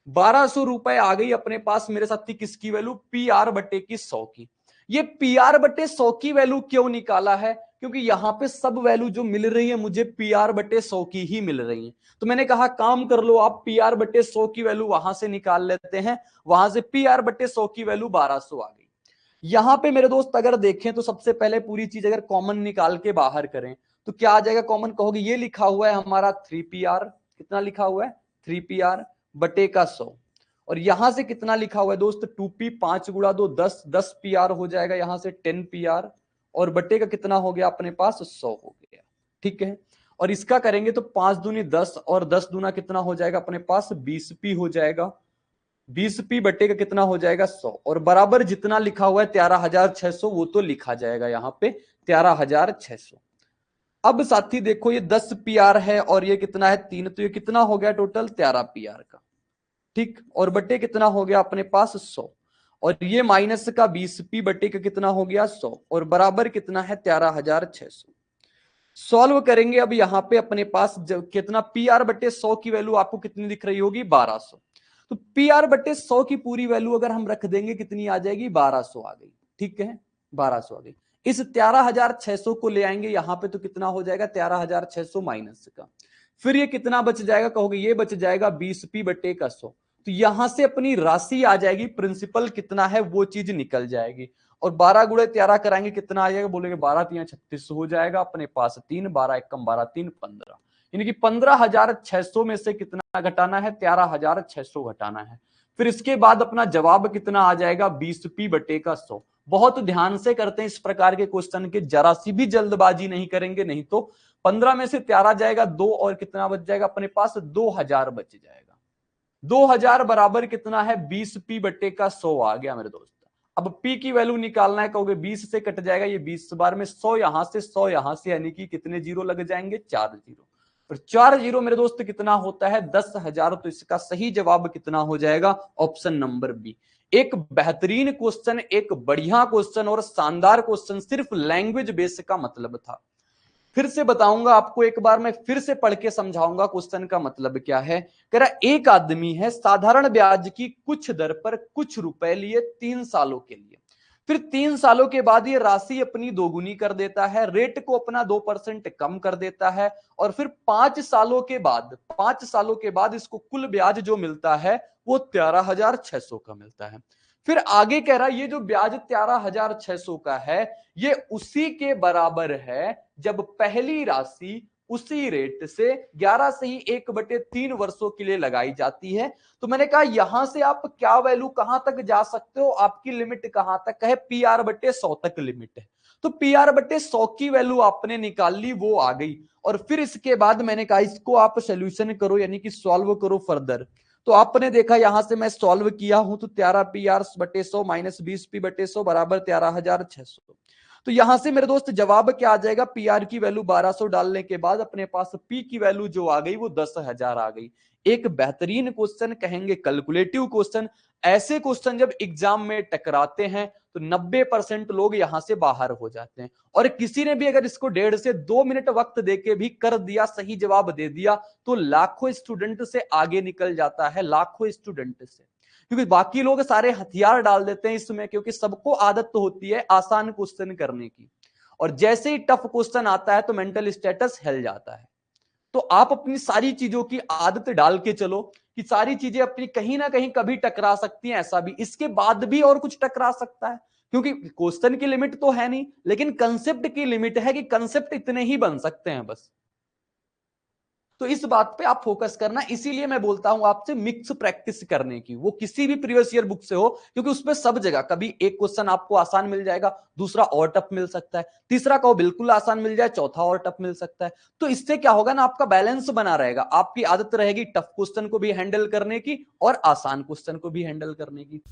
1200 रुपए आ गई अपने पास मेरे साथी, किसकी वैल्यू? PR/100 की। ये PR/100 की वैल्यू क्यों निकाला है? क्योंकि यहां पे सब वैल्यू जो मिल रही है मुझे PR/100 की ही मिल रही है। तो मैंने कहा काम कर लो आप, PR/100 की वैल्यू वहां से निकाल लेते हैं। वहां से PR/100 की वैल्यू 1200 आ गई। यहां पे मेरे दोस्त अगर देखें तो सबसे पहले पूरी चीज अगर कॉमन निकाल के बाहर करें तो क्या आ जाएगा कॉमन, कहोगे ये लिखा हुआ है हमारा 3PR, कितना लिखा हुआ है 3PR बटे का 100, और यहां से कितना लिखा हुआ है दोस्त 2P, 5 गुणा 2 10, 10PR हो जाएगा, यहां से 10PR, और बटे का कितना हो गया अपने पास 100 हो गया। ठीक है, और इसका करेंगे तो 5 दूनी 10 और 10 दूना कितना हो जाएगा अपने पास 20P हो जाएगा, 20P बटे का कितना हो जाएगा 100, और बराबर जितना लिखा हुआ है 13,600 वो तो लिखा जाएगा यहां पे 13,600। अब साथी देखो ये 10PR है और ये कितना है 3, तो ये कितना हो गया टोटल 13PR का। ठीक, और बटे कितना हो गया अपने पास 100, और ये माइनस का 20P बटे का कितना हो गया 100, और बराबर कितना है 13,600। सॉल्व करेंगे अब यहां पे अपने पास कितना PR बटे 100 की वैल्यू आपको कितनी दिख रही होगी 1200, तो PR बटे 100 की पूरी वैल्यू अगर हम रख देंगे कितनी आ जाएगी 1200 आ गई। ठीक है, 1200 आ गई। इस 13,600 को ले आएंगे यहां पे तो कितना हो जाएगा 13,600 माइनस का, फिर ये कितना बच जाएगा कहोगे ये बच जाएगा 20P बटे का 100, तो यहां से अपनी राशि आ जाएगी, प्रिंसिपल कितना है वो चीज निकल जाएगी, और 12 गुणे 13 कराएंगे कितना आ जाएगा, बोलेंगे 12 3 36 हो जाएगा अपने पास 3, 12 एकम 12 3 15, यानी कि 15,600 में से कितना घटाना है 13,600 घटाना है। फिर इसके बाद अपना जवाब कितना आ जाएगा 20P बटे का 100। बहुत ध्यान से करते हैं इस प्रकार के क्वेश्चन के, जरा सी भी जल्दबाजी नहीं करेंगे, नहीं तो 15 में से 13 जाएगा 2 और कितना बच जाएगा अपने पास 2000 बच जाएगा। 2000 बराबर कितना है 20P बटे का 100 आ गया मेरे दोस्त। अब P की वैल्यू निकालना है, कहोगे 20 से कट जाएगा ये 20 बार में 100 यहां से 100 यहां से, यानी कि कितने जीरो लग जाएंगे 4 जीरो, और 4 जीरो मेरे दोस्त कितना होता है 10,000, तो इसका सही जवाब कितना हो जाएगा ऑप्शन नंबर बी। एक बेहतरीन क्वेश्चन, एक बढ़िया क्वेश्चन और शानदार क्वेश्चन, सिर्फ लैंग्वेज बेस का मतलब था। फिर से बताऊंगा आपको, एक बार मैं फिर से पढ़ के समझाऊंगा क्वेश्चन का मतलब क्या है। कह रहा एक आदमी है साधारण ब्याज की कुछ दर पर कुछ रुपए लिए 3 सालों के लिए, फिर 3 सालों के बाद ये राशि अपनी दोगुनी कर देता है, रेट को अपना 2% कम कर देता है, और फिर 5 सालों के बाद इसको कुल ब्याज जो मिलता है वो 13,600 का मिलता है। फिर आगे कह रहा है ये जो ब्याज 13,600 का है ये उसी के बराबर है जब पहली राशि उसी रेट से 11 से ही 1/3 वर्षों के लिए लगाई जाती है। तो मैंने कहा यहां से आप क्या वैल्यू कहां तक जा सकते हो, आपकी लिमिट कहां तक है, PR बटे 100 तक लिमिट है, तो PR बटे 100 की वैल्यू आपने निकाल ली, वो आ गई। और फिर इसके बाद मैंने कहा इसको आप सोल्यूशन करो, यानी कि सॉल्व करो फर्दर। तो आपने देखा यहां से मैं सॉल्व किया हूं, तो 13PR बटे 100 माइनस 20P बटे 100 बराबर 13,600। तो यहां से मेरे दोस्त जवाब क्या आ जाएगा, PR की वैल्यू 1200 डालने के बाद अपने पास P की वैल्यू जो आ गई वो 10,000 आ गई। एक बेहतरीन क्वेश्चन, कहेंगे कैलकुलेटिव क्वेश्चन। ऐसे क्वेश्चन जब एग्जाम में टकराते हैं तो 90% लोग यहां से बाहर हो जाते हैं, और किसी ने भी अगर इसको 1.5 से 2 मिनट वक्त देके भी कर दिया, सही जवाब दे दिया, तो लाखों स्टूडेंट से आगे निकल जाता है, लाखों स्टूडेंट से। क्योंकि बाकी लोग सारे हथियार डाल देते हैं इसमें, क्योंकि सबको आदत तो होती है आसान क्वेश्चन करने की, और जैसे ही टफ क्वेश्चन आता है तो मेंटल स्टेटस हिल जाता है। तो आप अपनी सारी चीजों की आदत डाल के चलो कि सारी चीजें अपनी कहीं ना कहीं कभी टकरा सकती हैं, ऐसा भी इसके बाद भी और कुछ टकरा सकता है, क्योंकि क्वेश्चन की लिमिट तो है नहीं, लेकिन कंसेप्ट की लिमिट है कि कंसेप्ट इतने ही बन सकते हैं बस। तो इस बात पे आप फोकस करना, इसीलिए मैं बोलता हूं आपसे मिक्स प्रैक्टिस करने की, वो किसी भी प्रीवियस ईयर बुक से हो, क्योंकि उसमें सब जगह कभी एक क्वेश्चन आपको आसान मिल जाएगा, दूसरा और टफ मिल सकता है, तीसरा कहो बिल्कुल आसान मिल जाए, चौथा और टफ मिल सकता है। तो इससे क्या होगा ना, आपका बैलेंस बना रहेगा, आपकी आदत रहेगी टफ क्वेश्चन को भी हैंडल करने की और आसान क्वेश्चन को भी हैंडल करने की।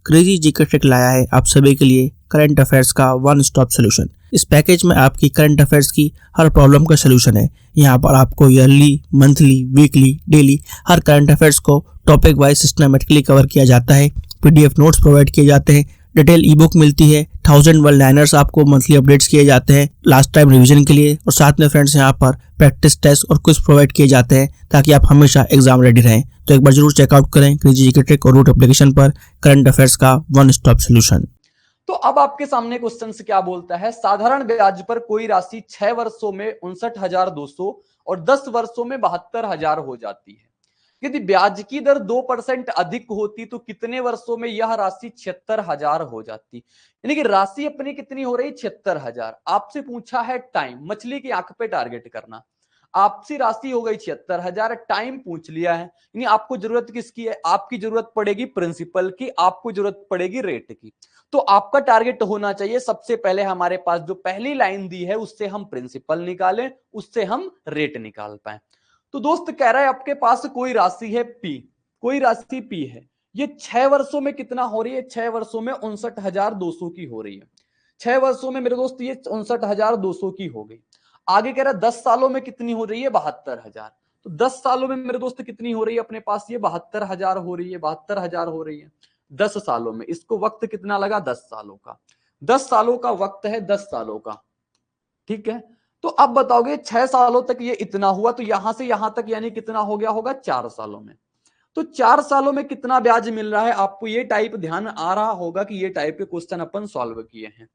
क्रेजी जीके ट्रिक लाया है आप सभी के लिए करंट अफेयर्स का वन स्टॉप सोल्यूशन। इस पैकेज में आपकी करंट अफेयर्स की हर प्रॉब्लम का सोल्यूशन है। यहाँ पर आपको ईयरली, मंथली, वीकली, डेली हर करंट अफेयर्स को टॉपिक वाइज सिस्टमेटिकली कवर किया जाता है। PDF नोट्स प्रोवाइड किए जाते हैं, डिटेल ई बुक मिलती है, 1000 वन लाइनर्स आपको मंथली अपडेट्स किए जाते हैं लास्ट टाइम रिवीजन के लिए, और साथ में फ्रेंड्स यहाँ पर प्रैक्टिस टेस्ट और क्विज प्रोवाइड किए जाते हैं ताकि आप हमेशा एग्जाम रेडी रहें। तो एक बार जरूर चेकआउट करें क्रेजी जीके ट्रिक और रूट एप्लीकेशन पर करंट अफेयर्स का वन स्टॉप सोल्यूशन। तो अब आपके सामने क्वेश्चन क्या बोलता है, साधारण ब्याज पर कोई राशि 6 वर्षों में 59,200 और 10 वर्षों में 72,000 हो जाती है। यदि ब्याज की दर 2% अधिक होती तो कितने वर्षों में यह राशि 76,000 हो जाती। यानी कि राशि अपनी कितनी हो रही है 76,000। आपसे पूछा है टाइम, मछली की आंख पे टारगेट करना। आपसी राशि हो गई 76,000, टाइम पूछ लिया है, यानी आपको जरूरत किसकी है, आपकी जरूरत पड़ेगी प्रिंसिपल की, आपको जरूरत पड़ेगी रेट की। तो आपका टारगेट होना चाहिए सबसे पहले हमारे पास जो पहली लाइन दी है उससे हम प्रिंसिपल निकालें, उससे हम रेट निकाल पाए। तो दोस्त कह रहा है आपके पास कोई राशि है पी, कोई राशि पी है, ये 6 वर्षों में कितना हो रही है, 6 वर्षों में 59,200 की हो रही है। 6 वर्षों में मेरे दोस्त ये 59,200 की हो गई। आगे कह रहा है 10 सालों में कितनी हो रही है, 72,000। तो 10 सालों में मेरे दोस्त कितनी हो रही है अपने पास, ये 72,000 हो रही है, 72,000 हो रही है 10 सालों में। इसको वक्त कितना लगा, 10 सालों का, 10 सालों का वक्त है, 10 सालों का, ठीक है। तो अब बताओगे 6 सालों तक ये इतना हुआ, तो यहां से यहां तक यानी कितना हो गया होगा, 4 सालों में। तो 4 सालों में कितना ब्याज मिल रहा है आपको, ये टाइप ध्यान आ रहा होगा कि ये टाइप के क्वेश्चन अपन सॉल्व किए हैं।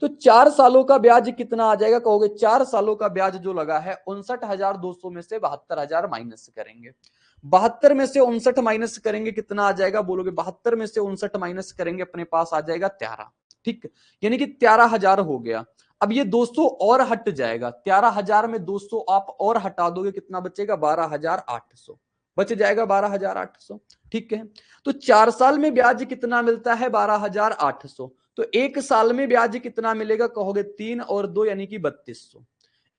तो 4 सालों का ब्याज कितना आ जाएगा, कहोगे 4 सालों का ब्याज जो लगा है 59,200 में से 72,000 माइनस करेंगे। 72 में से 59 माइनस करेंगे, कितना आ जाएगा, बोलोगे 72 में से 59 माइनस करेंगे, अपने पास आ जाएगा 13, ठीक, यानी कि 13,000 हो गया। अब ये 200 और हट जाएगा, 13,000 में 200 आप और हटा दोगे, कितना बचेगा, 12,800 बच जाएगा, 12,800, ठीक है। तो 4 साल में ब्याज कितना मिलता है, 12,800। तो 1 साल में ब्याज कितना मिलेगा, कहोगे 3 और 2 यानी कि 3200।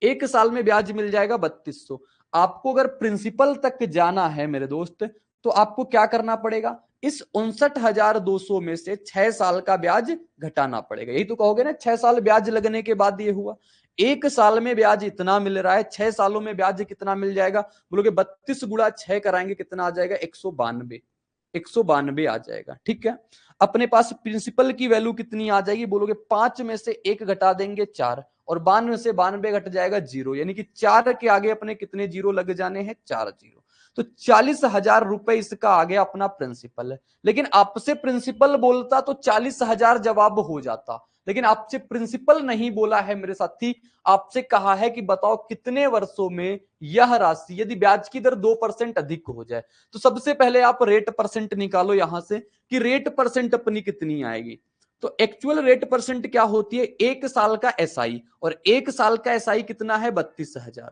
1 साल में ब्याज मिल जाएगा 3200। आपको अगर प्रिंसिपल तक जाना है मेरे दोस्त, तो आपको क्या करना पड़ेगा, इस 59,200 में से 6 साल का ब्याज घटाना पड़ेगा। यही तो कहोगे ना, 6 साल ब्याज लगने के बाद ये हुआ। 1 साल में ब्याज इतना मिल रहा है, 6 सालों में ब्याज कितना मिल जाएगा, बोलोगे 32 गुणा 6 कराएंगे, कितना आ जाएगा, 192, 192 आ जाएगा, ठीक है। अपने पास प्रिंसिपल की वैल्यू कितनी आ जाएगी, बोलोगे 5 में से 1 घटा देंगे 4, और 92 से 92 घट जाएगा 0, यानी कि 4 के आगे अपने कितने जीरो लग जाने हैं, 4 जीरो। तो 40,000 रुपए इसका आ गया अपना प्रिंसिपल। लेकिन आपसे प्रिंसिपल बोलता तो 40,000 जवाब हो जाता, लेकिन आपसे प्रिंसिपल नहीं बोला है मेरे साथी। आपसे कहा है कि बताओ कितने वर्षों में यह राशि, यदि ब्याज की दर 2% अधिक हो जाए, तो सबसे पहले आप रेट परसेंट निकालो यहां से कि रेट परसेंट अपनी कितनी आएगी। तो एक्चुअल रेट परसेंट क्या होती है, 1 साल का एसआई, और 1 साल का एसआई कितना है, 32,000,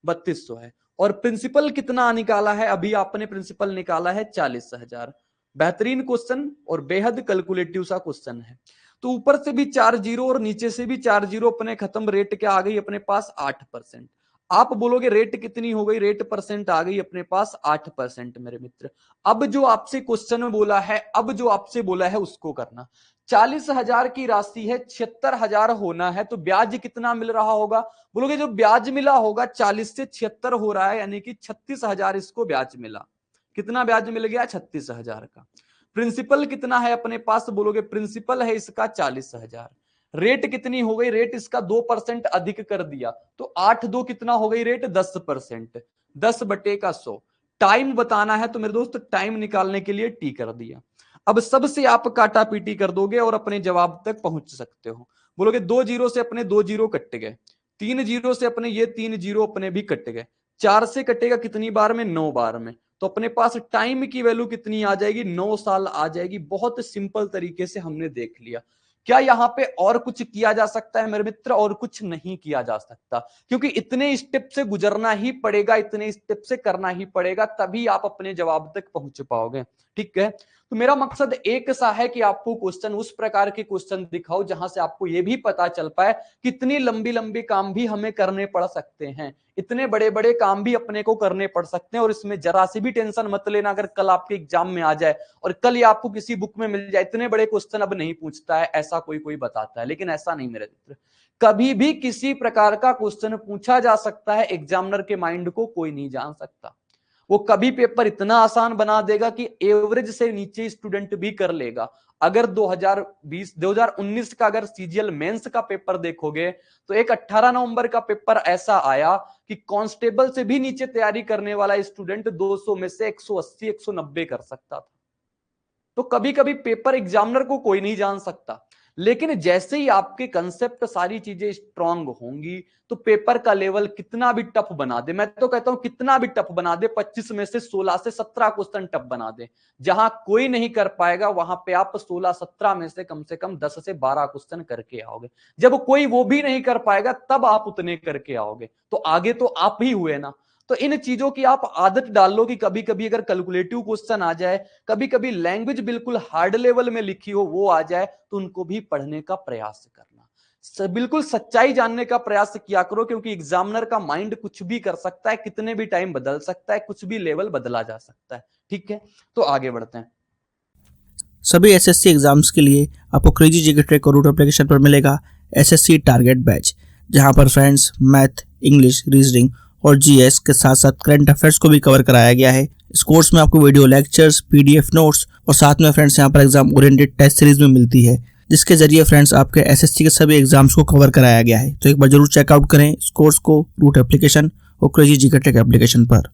3200 है। और प्रिंसिपल कितना निकाला है, अभी आपने प्रिंसिपल निकाला है 40,000। बेहतरीन क्वेश्चन और बेहद कैलकुलेटिव सा क्वेश्चन है। तो ऊपर से भी 4 जीरो और नीचे से भी 4 जीरो अपने खत्म, रेट क्या आ गई अपने पास, 8%। आप बोलोगे रेट कितनी हो गई, रेट परसेंट आ गई अपने पास 8% मेरे मित्र। अब जो आपसे क्वेश्चन में बोला है, अब जो आपसे बोला है उसको करना। 40,000 की राशि है, 76,000 होना है, तो ब्याज कितना मिल रहा होगा, बोलोगे जो ब्याज मिला होगा 40 से 76 हो रहा है, यानी कि 36,000 इसको ब्याज मिला। कितना ब्याज मिल गया, 36,000 का। प्रिंसिपल कितना है अपने पास, बोलोगे प्रिंसिपल है इसका 40,000। रेट कितनी हो गई, रेट इसका 2% अधिक कर दिया, तो 8 2 कितना हो गई रेट, 10%, 10/100। टाइम बताना है तो मेरे दोस्त टाइम निकालने के लिए टी कर दिया। अब सबसे आप काटा पीटी कर दोगे और अपने जवाब तक पहुंच सकते हो। बोलोगे 2 जीरो से अपने 2 जीरो कट गए, 3 जीरो से अपने ये 3 जीरो अपने भी कट गए, 4 से कटेगा कितनी बार में, 9 बार में। तो अपने पास टाइम की वैल्यू कितनी आ जाएगी, 9 साल आ जाएगी। बहुत सिंपल तरीके से हमने देख लिया। क्या यहां पे और कुछ किया जा सकता है मेरे मित्र, और कुछ नहीं किया जा सकता, क्योंकि इतने स्टेप से गुजरना ही पड़ेगा, इतने स्टेप से करना ही पड़ेगा, तभी आप अपने जवाब तक पहुंच पाओगे, ठीक है। तो मेरा मकसद एक सा है कि आपको क्वेश्चन, उस प्रकार के क्वेश्चन दिखाओ जहां से आपको यह भी पता चल पाए कितनी लंबी लंबी काम भी हमें करने पड़ सकते हैं, इतने बड़े बड़े काम भी अपने को करने पड़ सकते हैं। और इसमें जरा सी भी टेंशन मत लेना अगर कल आपके एग्जाम में आ जाए और कल ये आपको किसी बुक में मिल जाए, इतने बड़े क्वेश्चन अब नहीं पूछता है, ऐसा कोई कोई बताता है, लेकिन ऐसा नहीं मेरे मित्र। कभी भी किसी प्रकार का क्वेश्चन पूछा जा सकता है, एग्जामिनर के माइंड को कोई नहीं जान सकता। वो कभी पेपर इतना आसान बना देगा कि एवरेज से नीचे स्टूडेंट भी कर लेगा। अगर 2019 का अगर सीजीएल मेंस का पेपर देखोगे तो एक 18 नवंबर का पेपर ऐसा आया कि कांस्टेबल से भी नीचे तैयारी करने वाला स्टूडेंट 200 में से 180 190 कर सकता था। तो कभी कभी पेपर एग्जामिनर को कोई नहीं जान सकता, लेकिन जैसे ही आपके कंसेप्ट सारी चीजें स्ट्रांग होंगी तो पेपर का लेवल कितना भी टफ बना दे, मैं तो कहता हूं कितना भी टफ बना दे, 25 में से 16 से 17 क्वेश्चन टफ बना दे, जहां कोई नहीं कर पाएगा वहां पे आप 16-17 में से कम 10 से 12 क्वेश्चन करके आओगे। जब कोई वो भी नहीं कर पाएगा तब आप उतने करके आओगे, तो आगे तो आप ही हुए ना। तो इन चीजों की आप आदत डाल लो कि कभी कभी अगर कैलकुलेटिव क्वेश्चन आ जाए, कभी कभी लैंग्वेज बिल्कुल हार्ड लेवल में लिखी हो वो आ जाए, तो उनको भी पढ़ने का प्रयास करना, बिल्कुल सच्चाई जानने का प्रयास किया करो, क्योंकि एग्जामिनर का माइंड कुछ भी कर सकता है, कितने भी टाइम बदल सकता है, कुछ भी लेवल बदला जा सकता है। ठीक है, तो आगे बढ़ते हैं। सभी एसएससी एग्जाम्स के लिए आपको क्रेजी जीके ट्रैक और रूट एप्लीकेशन पर मिलेगा एसएससी टारगेट बैच, जहां पर फ्रेंड्स मैथ, इंग्लिश, रीजनिंग और जीएस के साथ साथ करंट अफेयर्स को भी कवर कराया गया है। इस कोर्स में आपको वीडियो लेक्चर्स, पीडीएफ नोट्स और साथ में फ्रेंड्स यहाँ पर एग्जाम ओरिएंटेड टेस्ट सीरीज में मिलती है, जिसके जरिए फ्रेंड्स आपके एसएससी के सभी एग्जाम्स को कवर कराया गया है। तो एक बार जरूर चेकआउट करें इस कोर्स को रूट एप्लीकेशन और क्रेजी जीके ट्रैक एप्लीकेशन पर।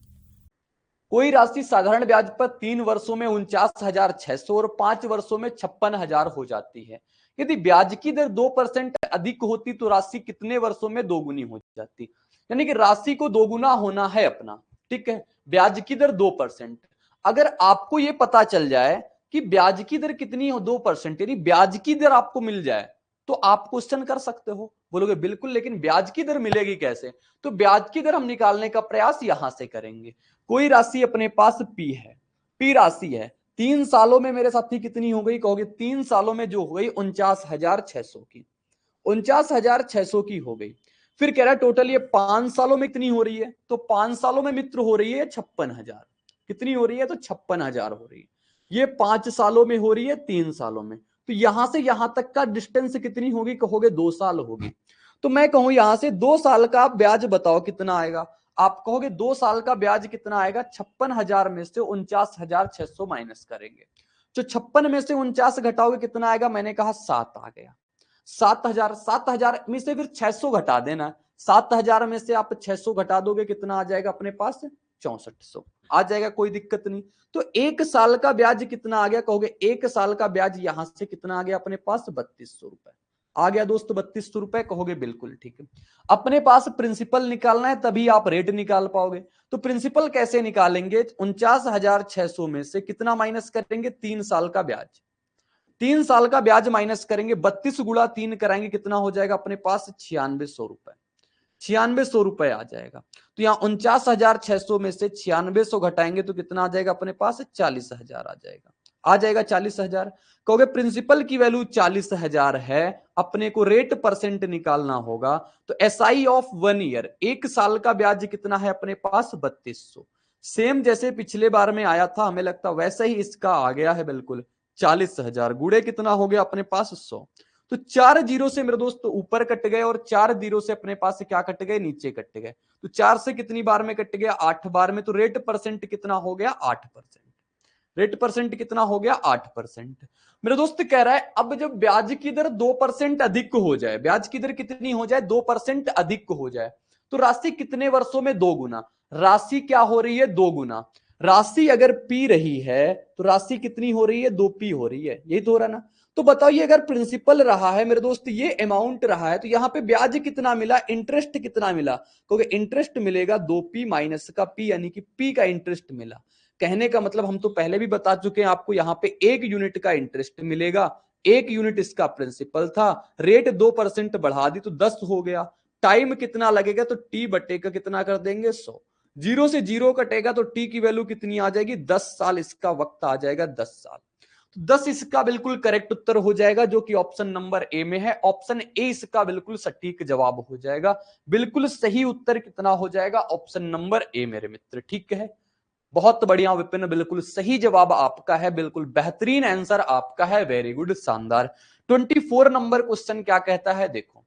कोई राशि साधारण ब्याज पर 3 वर्षों में 49,600 और 5 वर्षों में 56,000 हो जाती है। यदि ब्याज की दर 2% अधिक होती तो राशि कितने वर्षों में दोगुनी हो जाती? यानी कि राशि को दोगुना होना है अपना, ठीक है, ब्याज की दर 2%। अगर आपको यह पता चल जाए कि ब्याज की दर कितनी हो, 2%, यानी ब्याज की दर आपको मिल जाए, तो आप क्वेश्चन कर सकते हो। बोलोगे बिल्कुल, लेकिन ब्याज की दर मिलेगी कैसे? तो ब्याज की दर हम निकालने का प्रयास यहां से करेंगे। कोई राशि अपने पास पी है, पी राशि है, 3 सालों में मेरे साथी कितनी हो गई कहोगे? 3 सालों में जो हो गई 49,600 की, 49,600 की हो गई। फिर कह रहा है टोटल ये 5 सालों में कितनी हो रही है, तो 5 सालों में मित्र हो रही है 56,000। कितनी हो रही है? तो 56,000 हो रही है। ये 5 सालों में हो रही है, 3 सालों में, तो यहां से यहां तक का डिस्टेंस कितनी होगी कहोगे? 2 साल होगी। तो मैं कहूं यहां से 2 साल का ब्याज बताओ कितना आएगा? आप कहोगे 2 साल का ब्याज कितना आएगा? 56,000 में से 49,600 माइनस करेंगे, जो 56 में से 49 घटाओगे कितना आएगा? मैंने कहा 7 आ गया। 7,000, 7,000 में से फिर 600 घटा देना, 7,000 में से आप 600 घटा दोगे कितना आ जाएगा अपने पास? 6400 आ जाएगा, कोई दिक्कत नहीं। तो 1 साल का ब्याज कितना आ गया कहोगे? 1 साल का ब्याज यहां से कितना आ गया अपने पास? 3200 रुपए आ गया दोस्तों, 3200 रुपए कहोगे? बिल्कुल ठीक है। अपने पास प्रिंसिपल निकालना है तभी आप रेट निकाल पाओगे। तो प्रिंसिपल कैसे निकालेंगे? 49,600 में से कितना माइनस करेंगे? 3 साल का ब्याज, 3 साल का ब्याज माइनस करेंगे, 32 गुणा 3 कराएंगे, कितना हो जाएगा अपने पास? 9600 रुपए, 9600 रुपए आ जाएगा। तो यहाँ 49,600 में से 9600 घटाएंगे तो कितना आ जाएगा अपने पास? 40,000 आ जाएगा, आ जाएगा 40,000। कहोगे प्रिंसिपल की वैल्यू 40,000 है, अपने को रेट परसेंट निकालना होगा, तो एसआई ऑफ 1 ईयर, 1 साल का ब्याज कितना है अपने पास? 3200। सेम जैसे पिछले बार में आया था, हमें लगता वैसा ही इसका आ गया है बिल्कुल। 40,000 गुड़े कितना हो गया अपने पास? 100। तो 4 जीरो से मेरे दोस्त ऊपर कट गए और 4 जीरो से अपने पास से क्या कट गए? नीचे कट गए। तो 4 से कितनी बार में कट गया? 8 बार में। तो रेट परसेंट कितना हो गया? 8%। रेट परसेंट कितना हो गया? 8%। मेरे दोस्त कह रहा है अब जब ब्याज की दर 2% अधिक हो जाए, ब्याज की दर कितनी हो जाए? 2% अधिक हो जाए, तो राशि कितने वर्षों में 2 गुना? राशि क्या हो रही है? 2 गुना। राशि अगर पी रही है तो राशि कितनी हो रही है? 2p हो रही है, यही तो हो रहा ना। तो बताइए अगर प्रिंसिपल रहा है मेरे दोस्त, ये अमाउंट रहा है, तो यहां पे ब्याज कितना मिला? इंटरेस्ट कितना मिला? क्योंकि इंटरेस्ट मिलेगा 2p माइनस का p, यानी कि p का इंटरेस्ट मिला। कहने का मतलब हम तो पहले भी बता चुके हैं आपको, यहां पे 1 यूनिट का इंटरेस्ट मिलेगा, 1 यूनिट इसका प्रिंसिपल था, रेट 2% बढ़ा दी तो 10 हो गया। टाइम कितना लगेगा? तो टी बटे का कितना कर देंगे? 100। जीरो से जीरो कटेगा तो टी की वैल्यू कितनी आ जाएगी? 10 साल इसका वक्त आ जाएगा, 10 साल। तो 10 इसका बिल्कुल करेक्ट उत्तर हो जाएगा, जो कि ऑप्शन नंबर ए में है। ऑप्शन ए इसका बिल्कुल सटीक जवाब हो जाएगा। बिल्कुल सही उत्तर कितना हो जाएगा? ऑप्शन नंबर ए मेरे मित्र, ठीक है। बहुत बढ़िया विपिन, बिल्कुल सही जवाब आपका है, बिल्कुल बेहतरीन आंसर आपका है, वेरी गुड, शानदार। 24 नंबर क्वेश्चन क्या कहता है? देखो,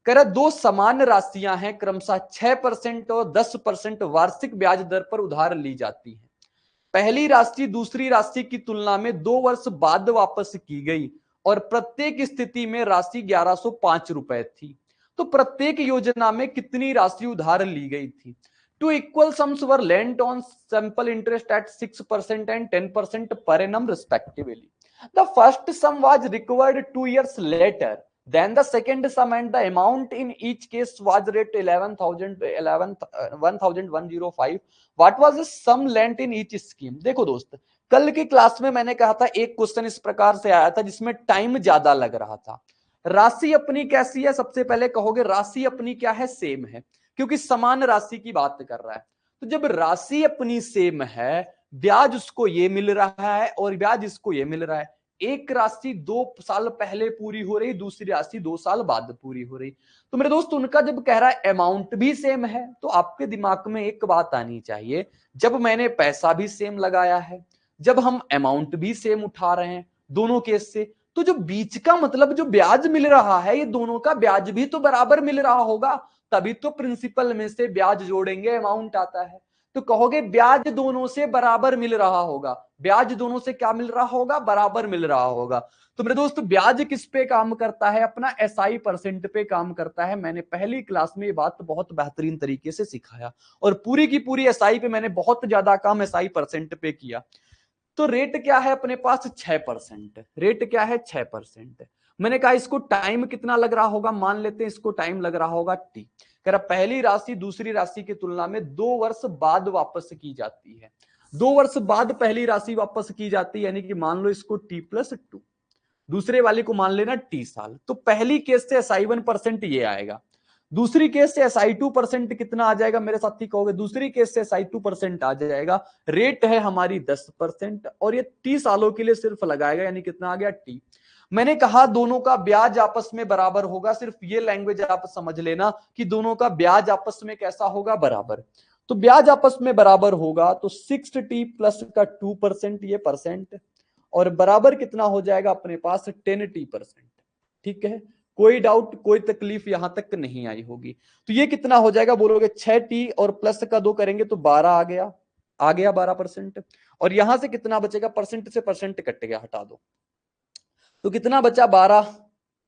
कह रहा दो समान राशियां हैं, क्रमशः 6% और 10% वार्षिक ब्याज दर पर उधार ली जाती है। पहली राशि दूसरी राशि की तुलना में 2 वर्ष बाद वापस की गई और प्रत्येक स्थिति में राशि 1105 रुपए थी। तो प्रत्येक योजना में कितनी राशि उधार ली गई थी? Two equal sums were lent on simple interest at 6% and 10% per annum respectively. The first sum was recovered 2 years later. Then the second sum and the amount in each case was rate 11,105. What was the sum lent in each scheme? देखो दोस्त, कल की class में मैंने कहा था एक question इस प्रकार से आया था जिसमें टाइम ज्यादा लग रहा था। राशि अपनी कैसी है? सबसे पहले कहोगे राशि अपनी क्या है? सेम है, क्योंकि समान राशि की बात कर रहा है। तो जब राशि अपनी सेम है, ब्याज उसको ये मिल रहा है और ब्याज इसको ये मिल रहा है। एक राशि 2 साल पहले पूरी हो रही, दूसरी राशि 2 साल बाद पूरी हो रही। तो मेरे दोस्त उनका जब कह रहा है अमाउंट भी सेम है, तो आपके दिमाग में एक बात आनी चाहिए, जब मैंने पैसा भी सेम लगाया है, जब हम अमाउंट भी सेम उठा रहे हैं दोनों केस से, तो जो बीच का मतलब जो ब्याज मिल रहा है, ये दोनों का ब्याज भी तो बराबर मिल रहा होगा, तभी तो प्रिंसिपल में से ब्याज जोड़ेंगे अमाउंट आता है। तो कहोगे ब्याज दोनों से बराबर मिल रहा होगा। ब्याज दोनों से क्या मिल रहा होगा? बराबर मिल रहा होगा। तो मेरे दोस्त ब्याज किस पे काम करता है? अपना एसआई परसेंट पे काम करता है। मैंने पहली क्लास में ये बात बहुत बेहतरीन तरीके से सिखाया और पूरी की पूरी एसआई पे मैंने बहुत ज्यादा काम एसआई परसेंट पे किया। तो रेट क्या है अपने पास? 6%। रेट क्या है? 6%। मैंने कहा इसको टाइम कितना लग रहा होगा? मान लेते हैं इसको टाइम लग रहा होगा टी। कह रहा पहली राशि दूसरी राशि की तुलना में 2 वर्ष बाद वापस की जाती है। 2 वर्ष बाद पहली राशि वापस की जाती है, यानी कि मान लो इसको t+2, दूसरे वाले को मान लेना t साल। तो पहली केस से SI1% ये आएगा, दूसरी केस से SI2% कितना आ जाएगा मेरे साथी कहोगे? दूसरी केस से SI2% आ जाएगा। रेट है हमारी 10% और ये 30 सालों के लिए सिर्फ लगाएगा, यानी कितना आ गया t। मैंने कहा दोनों का ब्याज आपस में बराबर होगा, सिर्फ ये लैंग्वेज आप समझ लेना कि दोनों का ब्याज आपस में कैसा होगा? बराबर। तो ब्याज आपस में बराबर होगा तो 6t प्लस का 2% ये परसेंट और बराबर कितना हो जाएगा अपने पास? 10t%। ठीक है, कोई डाउट कोई तकलीफ यहां तक नहीं आई होगी। तो ये कितना हो जाएगा बोलोगे? 6t और प्लस का 2 करेंगे तो 12 आ गया 12%। और यहां से कितना बचेगा? परसेंट से परसेंट कट गया, हटा दो तो कितना बचा? 12।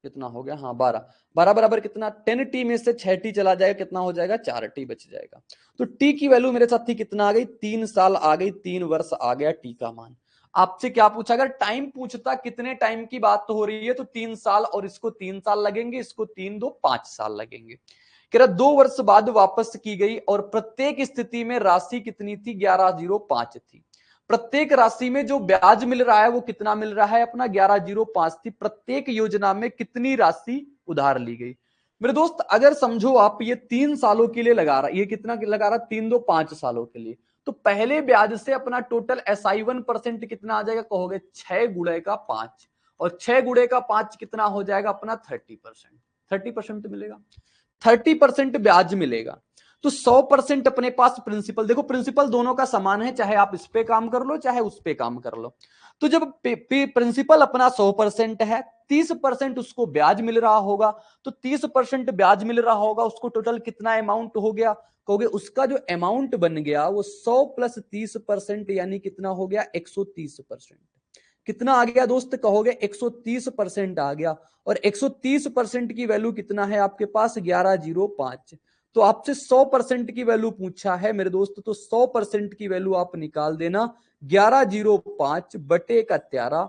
कितना हो गया? हाँ 12। 12 बराबर कितना? 10t में से 6t चला जाएगा, कितना हो जाएगा? 4t बच जाएगा। तो t की वैल्यू मेरे साथी कितना आ गई? 3 साल आ गई, 3 वर्ष आ गया t का मान। आपसे क्या पूछा? अगर टाइम पूछता कितने टाइम की बात तो हो रही है, तो 3 साल और इसको 3 साल लगेंगे, इसको 3 2 5 साल लगेंगे। कह रहा 2 वर्ष बाद वापस की गई और प्रत्येक स्थिति में राशि कितनी थी? 1105 थी। प्रत्येक राशि में जो ब्याज मिल रहा है वो कितना मिल रहा है? अपना 1105 थी। प्रत्येक योजना में कितनी राशि उधार ली गई? मेरे दोस्त अगर समझो आप ये 3 सालों के लिए लगा रहा, ये कितना लगा रहा? 3 2 5 सालों के लिए। तो पहले ब्याज से अपना टोटल SI1% कितना आ जाएगा कहोगे? 6 गुणे का 5 और 6 गुणे का 5 कितना हो जाएगा? अपना 30%। 30% मिलेगा, 30% ब्याज मिलेगा। तो 100% अपने पास प्रिंसिपल, देखो प्रिंसिपल दोनों का समान है, चाहे आप इस पे काम कर लो चाहे उस पे काम कर लो। तो जब प्रिंसिपल अपना 100% है, 30% उसको ब्याज मिल रहा होगा, तो 30% ब्याज मिल रहा होगा, उसको टोटल कितना अमाउंट हो गया कहोगे? उसका जो अमाउंट बन गया वो 100 + 30% यानी कितना हो गया? 130%। कितना आ गया दोस्त कहोगे? 130% आ गया। और 130% की वैल्यू कितना है आपके पास? 1105। तो आपसे 100% की वैल्यू पूछा है मेरे दोस्त, तो 100% की वैल्यू आप निकाल देना 1105 बटे का 13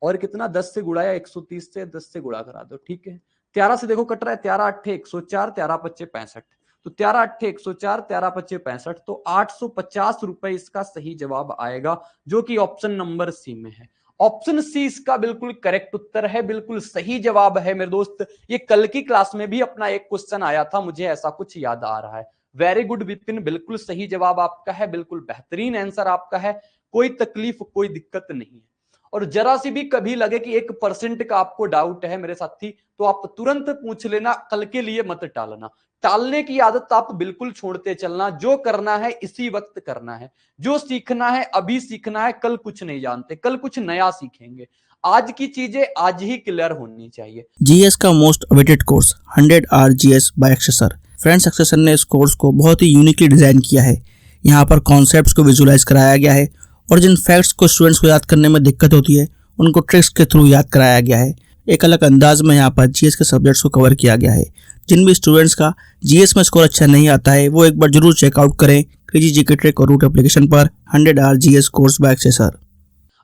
और कितना 10 से गुड़ा या 130 से 10 से गुड़ा करा दो। ठीक है, 13 से देखो कट रहा है, 13 8 104, 13 5 65, तो 13 8 104, 13 5 65, तो 850 रुपए इसका सही जवाब आएगा, जो कि ऑप्शन नंबर सी में है। ऑप्शन सी इसका बिल्कुल करेक्ट उत्तर है, बिल्कुल सही जवाब है मेरे दोस्त। ये कल की क्लास में भी अपना एक क्वेश्चन आया था, मुझे ऐसा कुछ याद आ रहा है। वेरी गुड विपिन, बिल्कुल सही जवाब आपका है, बिल्कुल बेहतरीन आंसर आपका है, कोई तकलीफ कोई दिक्कत नहीं है। और जरा सी भी कभी लगे कि 1% का आपको डाउट है मेरे साथी, तो आप तुरंत पूछ लेना, कल के लिए मत टालना। टालने की आदत आप बिल्कुल छोड़ते चलना, जो करना है इसी वक्त करना है, जो सीखना है अभी सीखना है, कल कुछ नहीं जानते, कल कुछ नया सीखेंगे। आज की चीजें आज ही क्लियर होनी चाहिए। जीएस का most awaited course 100 hour GS by Akshay sir. Friends, Akshay sir ने इस कोर्स को बहुत ही यूनिकली डिजाइन किया है। यहाँ पर कॉन्सेप्ट्स को विजुलाइज कराया गया है और जिन फैक्ट्स को स्टूडेंट्स को याद करने में दिक्कत होती है उनको ट्रिक्स के थ्रू याद कराया गया है। एक अलग अंदाज में यहाँ पर जीएस के सब्जेक्ट्स को कवर किया गया है। जिन भी स्टूडेंट्स का जीएस में स्कोर अच्छा नहीं आता है वो एक बार जरूर चेकआउट करें क्रेजी जीके ट्रिक और रूट एप्लीकेशन पर 100 hour GS course by Akshay sir.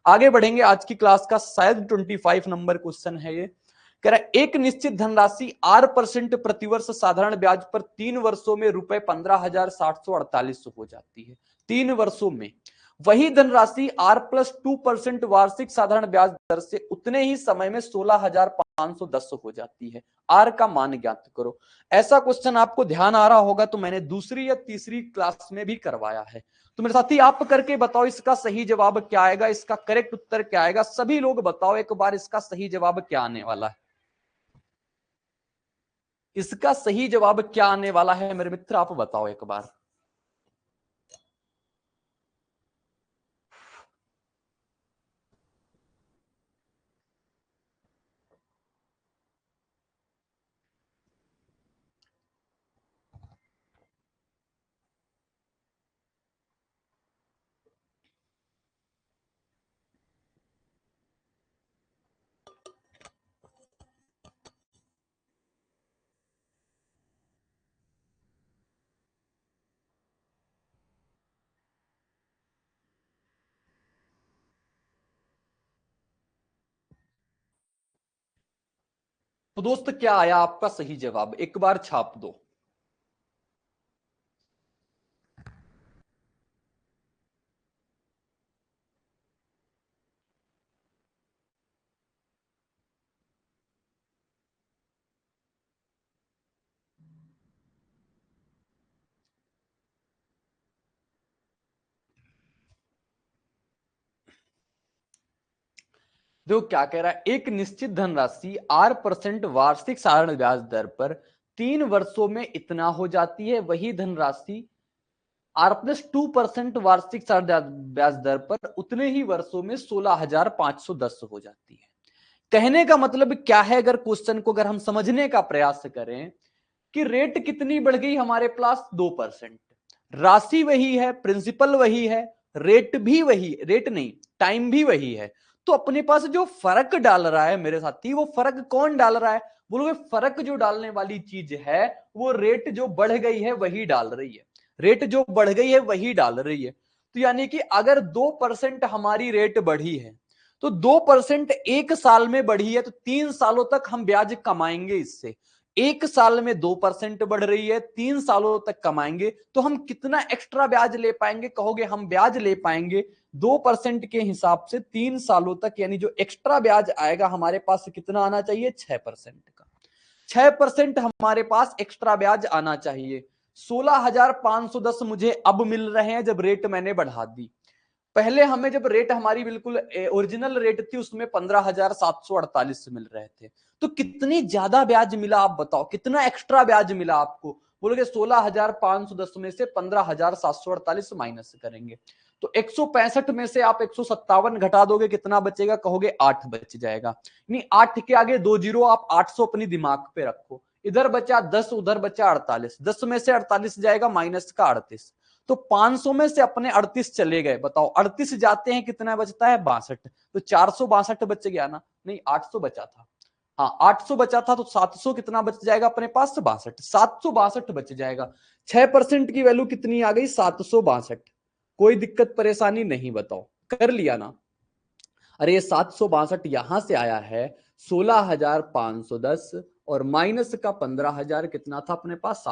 आगे बढ़ेंगे। आज की क्लास का शायद 25 नंबर क्वेश्चन है ये। कह रहा है एक निश्चित धनराशि 8% प्रतिवर्ष साधारण ब्याज पर 3 वर्षों में रुपए 15,748 हो जाती है। 3 वर्षों में वही धनराशि R+2% वार्षिक साधारण ब्याज दर से उतने ही समय में 16,510 हो जाती है। आर का मान ज्ञात करो। ऐसा क्वेश्चन आपको ध्यान आ रहा होगा तो मैंने दूसरी या तीसरी क्लास में भी करवाया है। तो मेरे साथी आप करके बताओ इसका सही जवाब क्या आएगा, इसका करेक्ट उत्तर क्या आएगा। सभी लोग बताओ एक बार इसका सही जवाब क्या आने वाला है। इसका सही जवाब क्या आने वाला है मेरे मित्र, आप बताओ एक बार। तो दोस्त क्या आया आपका सही जवाब, एक बार छाप दो। देखो क्या कह रहा है, एक निश्चित धनराशि 8% वार्षिक साधारण ब्याज दर पर 3 वर्षों में इतना हो जाती है। वही धनराशि R+2% वार्षिक साधारण ब्याज दर पर उतने ही वर्षों में 16,510 हो जाती है। कहने का मतलब क्या है, अगर क्वेश्चन को अगर हम समझने का प्रयास करें कि रेट कितनी बढ़ गई हमारे पास 2%, राशि वही है, प्रिंसिपल वही है, रेट भी वही, रेट नहीं टाइम भी वही है। तो अपने पास जो फर्क डाल रहा है मेरे साथी, वो फर्क कौन डाल रहा है, बोलोगे फर्क जो डालने वाली चीज है वो रेट जो बढ़ गई है वही डाल रही है। रेट जो बढ़ गई है वही डाल रही है। तो यानी कि अगर 2% हमारी रेट बढ़ी है तो 2% एक साल में बढ़ी है तो 3 सालों तक हम ब्याज कमाएंगे इससे। एक साल में 2% बढ़ रही है, 3 सालों तक कमाएंगे तो हम कितना एक्स्ट्रा ब्याज ले पाएंगे, कहोगे हम ब्याज ले पाएंगे 2% के हिसाब से 3 सालों तक, यानी जो एक्स्ट्रा ब्याज आएगा हमारे पास कितना आना चाहिए, 6% का। 6% हमारे पास एक्स्ट्रा ब्याज आना चाहिए। 16,510 मुझे अब मिल रहे हैं जब रेट मैंने बढ़ा दी। पहले हमें जब रेट हमारी बिल्कुल ओरिजिनल रेट थी उसमें 15,748 मिल रहे थे। तो कितनी ज्यादा ब्याज मिला आप बताओ, कितना एक्स्ट्रा ब्याज मिला आपको। बोलोगे 16,510 में से 15,748 माइनस करेंगे तो 165 में से आप 157 घटा दोगे, कितना बचेगा, कहोगे 8 बच जाएगा। नहीं 8 के आगे 2 जीरो, आप 800 अपनी दिमाग पे रखो। इधर बचा 10, उधर बचा 48, 10 में से 48 जाएगा माइनस का 38। तो 500 में से अपने 38 चले गए, बताओ 38 जाते हैं कितना बचता है, 62। तो 462 बच गया ना, नहीं 800 बचा था। हाँ 800 बचा था तो 700 कितना बच जाएगा अपने पास, 62, 762 बच जाएगा। 6% की वैल्यू कितनी आ गई, 762। कोई दिक्कत परेशानी नहीं, बताओ कर लिया ना। अरे ये 762 यहां से आया है 16,510 और माइनस का 15,000 कितना था अपने पास,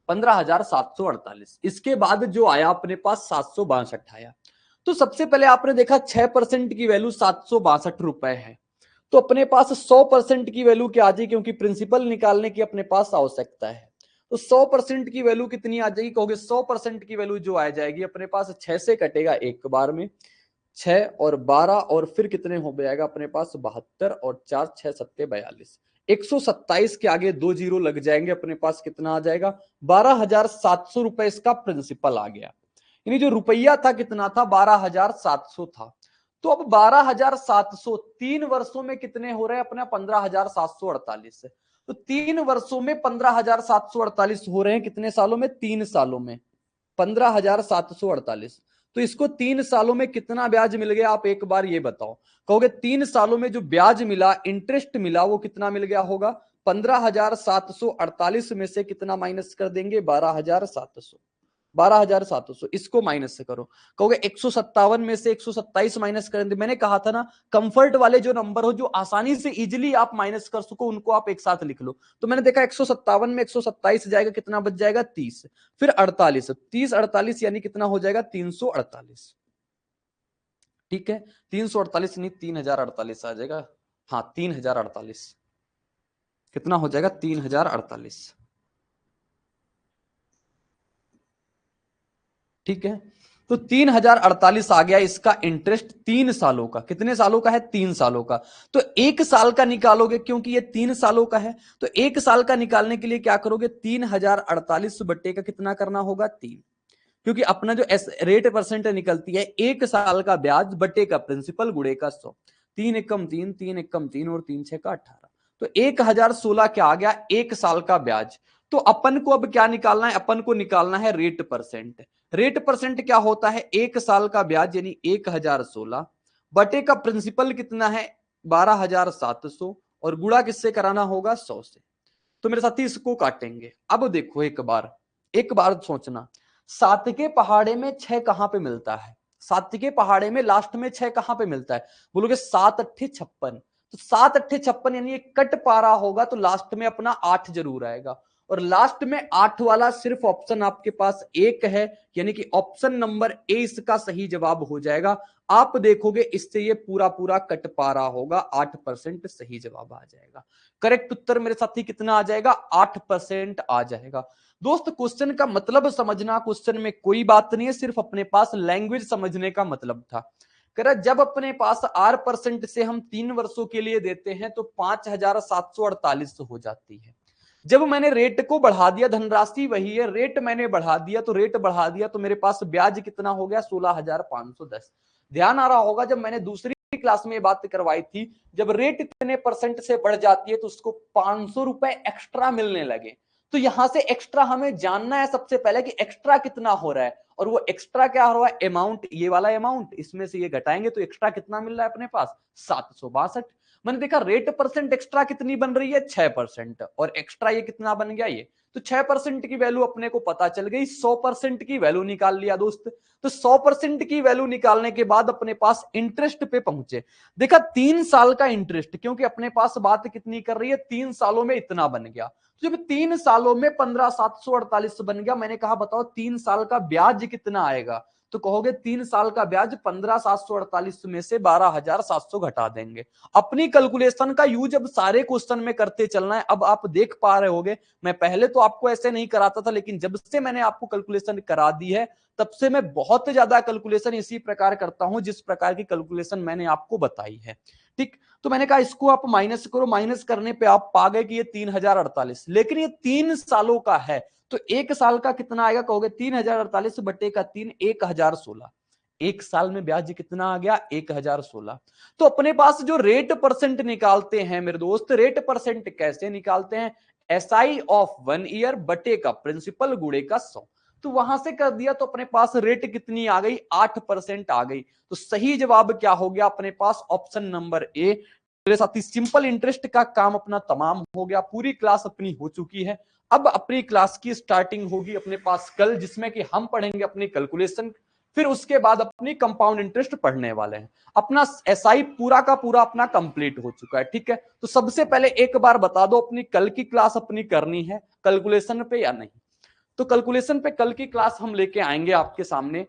15,748। इसके बाद जो आया अपने पास 762 आया। तो सबसे पहले आपने देखा 6% की वैल्यू 762 रुपए है। तो अपने पास 100% की वैल्यू क्या आ जाएगी, क्योंकि प्रिंसिपल निकालने की अपने पास आवश्यकता है। तो 100% की वैल्यू कितनी आ जाएगी, कहोगे 100% की वैल्यू जो आ जाएगी अपने पास 6 से कटेगा एक बार में, 6 और 12 और फिर कितने हो जाएगा अपने पास 72 और 4 6 सत्ते 42, 127 के आगे 2 जीरो लग जाएंगे, अपने पास कितना आ जाएगा, 12,700 रुपए इसका प्रिंसिपल आ गया। यानी जो रुपया था कितना था, 12,700 था। तो अब 12,700 3 वर्षों में कितने हो रहे हैं अपने, 15,748। तो 3 वर्षों में 15,748 हो रहे हैं, कितने सालों में, 3 सालों में 15,748। तो इसको 3 सालों में कितना ब्याज मिल गया, आप एक बार ये बताओ। कहोगे 3 सालों में जो ब्याज मिला, इंटरेस्ट मिला, वो कितना मिल गया होगा, 15,748 में से कितना माइनस कर देंगे, 12,700। 12,700, इसको माइनस से करो। कहोगे 157 में से 127 माइनस करेंगे, मैंने कहा था ना कंफर्ट वाले जो नंबर हो, जो आसानी से इजीली आप माइनस कर सको, उनको आप एक साथ लिख लो। तो मैंने देखा 157 में 127 जाएगा, कितना बच जाएगा 30, फिर 48, 30 48 यानी कितना हो जाएगा 348। ठीक है, 348 नहीं 3048 आ जाएगा। हाँ 3048, कितना हो जाएगा 3048। ठीक है, तो 3048 आ गया इसका इंटरेस्ट 3 सालों का। कितने सालों का है? 3 सालों का। तो 1 साल का निकालोगे, क्योंकि ये 3 सालों का है, तो 1 साल का निकालने के लिए क्या करोगे? 3048 बट्टे का कितना करना होगा? 3, क्योंकि अपना जो रेट परसेंट निकलती है 1 साल का ब्याज बट्टे का प्रिंसिपल गुणे का 100। 3 एकम 3, 3 एकम 3 और 3 6 का 18। तो 1016 क्या आ गया? 1 साल का ब्याज। तो अपन को अब क्या निकालना है? अपन को निकालना है रेट परसेंट। रेट परसेंट क्या होता है? 1 साल का ब्याज यानी 1016 बटे का प्रिंसिपल कितना है? 12,700 और गुणा किससे कराना होगा? 100 से। तो मेरे साथी इसको काटेंगे। अब देखो एक बार सोचना, 7 के पहाड़े में 6 कहां पे मिलता है? 7 के पहाड़े में लास्ट में 6 कहां पे मिलता है? बोलोगे 7 अट्ठे 56। तो 7 अट्ठे 56 यानी ये कट पा रहा होगा, तो लास्ट में अपना 8 जरूर आएगा। और लास्ट में 8 वाला सिर्फ ऑप्शन आपके पास एक है, यानी कि ऑप्शन नंबर ए इसका सही जवाब हो जाएगा। आप देखोगे इससे ये पूरा पूरा कट पा रहा होगा, 8% सही जवाब आ जाएगा। करेक्ट उत्तर मेरे साथी कितना आ जाएगा? 8% आ जाएगा। दोस्त क्वेश्चन का मतलब समझना, क्वेश्चन में कोई बात नहीं है, सिर्फ अपने पास लैंग्वेज समझने का मतलब था। कह जब अपने पास R% से हम 3 वर्षों के लिए देते हैं तो 5,748 हो जाती है। जब मैंने रेट को बढ़ा दिया, धनराशि वही है, रेट मैंने बढ़ा दिया, तो रेट बढ़ा दिया तो मेरे पास ब्याज कितना हो गया? 16,510। ध्यान आ रहा होगा, जब मैंने दूसरी क्लास में ये बात करवाई थी, जब रेट इतने परसेंट से बढ़ जाती है तो उसको 500 रुपए एक्स्ट्रा मिलने लगे। तो यहां से एक्स्ट्रा हमें जानना है सबसे पहले कि एक्स्ट्रा कितना हो रहा है, और वो एक्स्ट्रा क्या हो रहा है? अमाउंट, ये वाला अमाउंट, इसमें से ये घटाएंगे तो एक्स्ट्रा कितना मिल रहा है अपने पास? 762। मैंने देखा रेट परसेंट एक्स्ट्रा कितनी बन रही है? 6%, और एक्स्ट्रा ये कितना बन गया? ये तो 6% की वैल्यू अपने को पता चल गई। 100% की वैल्यू निकाल लिया दोस्त। तो 100% की वैल्यू निकालने के बाद अपने पास इंटरेस्ट पे पहुंचे। देखा 3 साल का इंटरेस्ट, क्योंकि अपने पास बात कितनी कर रही है? 3 सालों में इतना बन गया। तो जब 3 सालों में 15,748 बन गया, मैंने कहा बताओ 3 साल का ब्याज कितना आएगा? तो कहोगे 3 साल का ब्याज 15,748 में से 12,700 घटा देंगे। अपनी कैलकुलेशन का यूज अब सारे क्वेश्चन में करते चलना है। अब आप देख पा रहे होगे, मैं पहले तो आपको ऐसे नहीं कराता था, लेकिन जब से मैंने आपको कैलकुलेशन करा दी है तब से मैं बहुत ज्यादा कैलकुलेशन इसी प्रकार करता हूं जिस प्रकार की कैलकुलेशन मैंने आपको बताई है। ठीक, तो मैंने कहा इसको आप माइनस करो, माइनस करने पे आप पा गए कि ये 3048, लेकिन ये 3 सालों का है। तो 1 साल का कितना आएगा? कहोगे 3048 बटे का 3, 1016। 1 साल में ब्याज कितना आ गया? 1016। तो अपने पास जो रेट परसेंट निकालते हैं मेरे दोस्त, रेट परसेंट कैसे निकालते हैं? SI ऑफ 1 ईयर बटे का प्रिंसिपल गुणे का 100। तो वहां से कर दिया तो अपने पास रेट कितनी आ गई? 8% आ गई। तो सही जवाब क्या हो गया अपने पास? Option number A. मेरे साथी सिंपल इंटरेस्ट का काम अपना तमाम हो गया, पूरी क्लास अपनी हो चुकी है। अब अपनी क्लास की स्टार्टिंग होगी अपने पास कल, जिसमें कि हम पढ़ेंगे अपनी कैलकुलेशन, फिर उसके बाद अपनी कंपाउंड इंटरेस्ट पढ़ने वाले हैं। अपना एसआई पूरा का पूरा अपना कंप्लीट हो चुका है। ठीक है, तो सबसे पहले एक बार बता दो अपनी कल की क्लास अपनी करनी है कैलकुलेशन पे या नहीं? तो कैलकुलेशन पे कल की क्लास हम लेके आएंगे आपके सामने।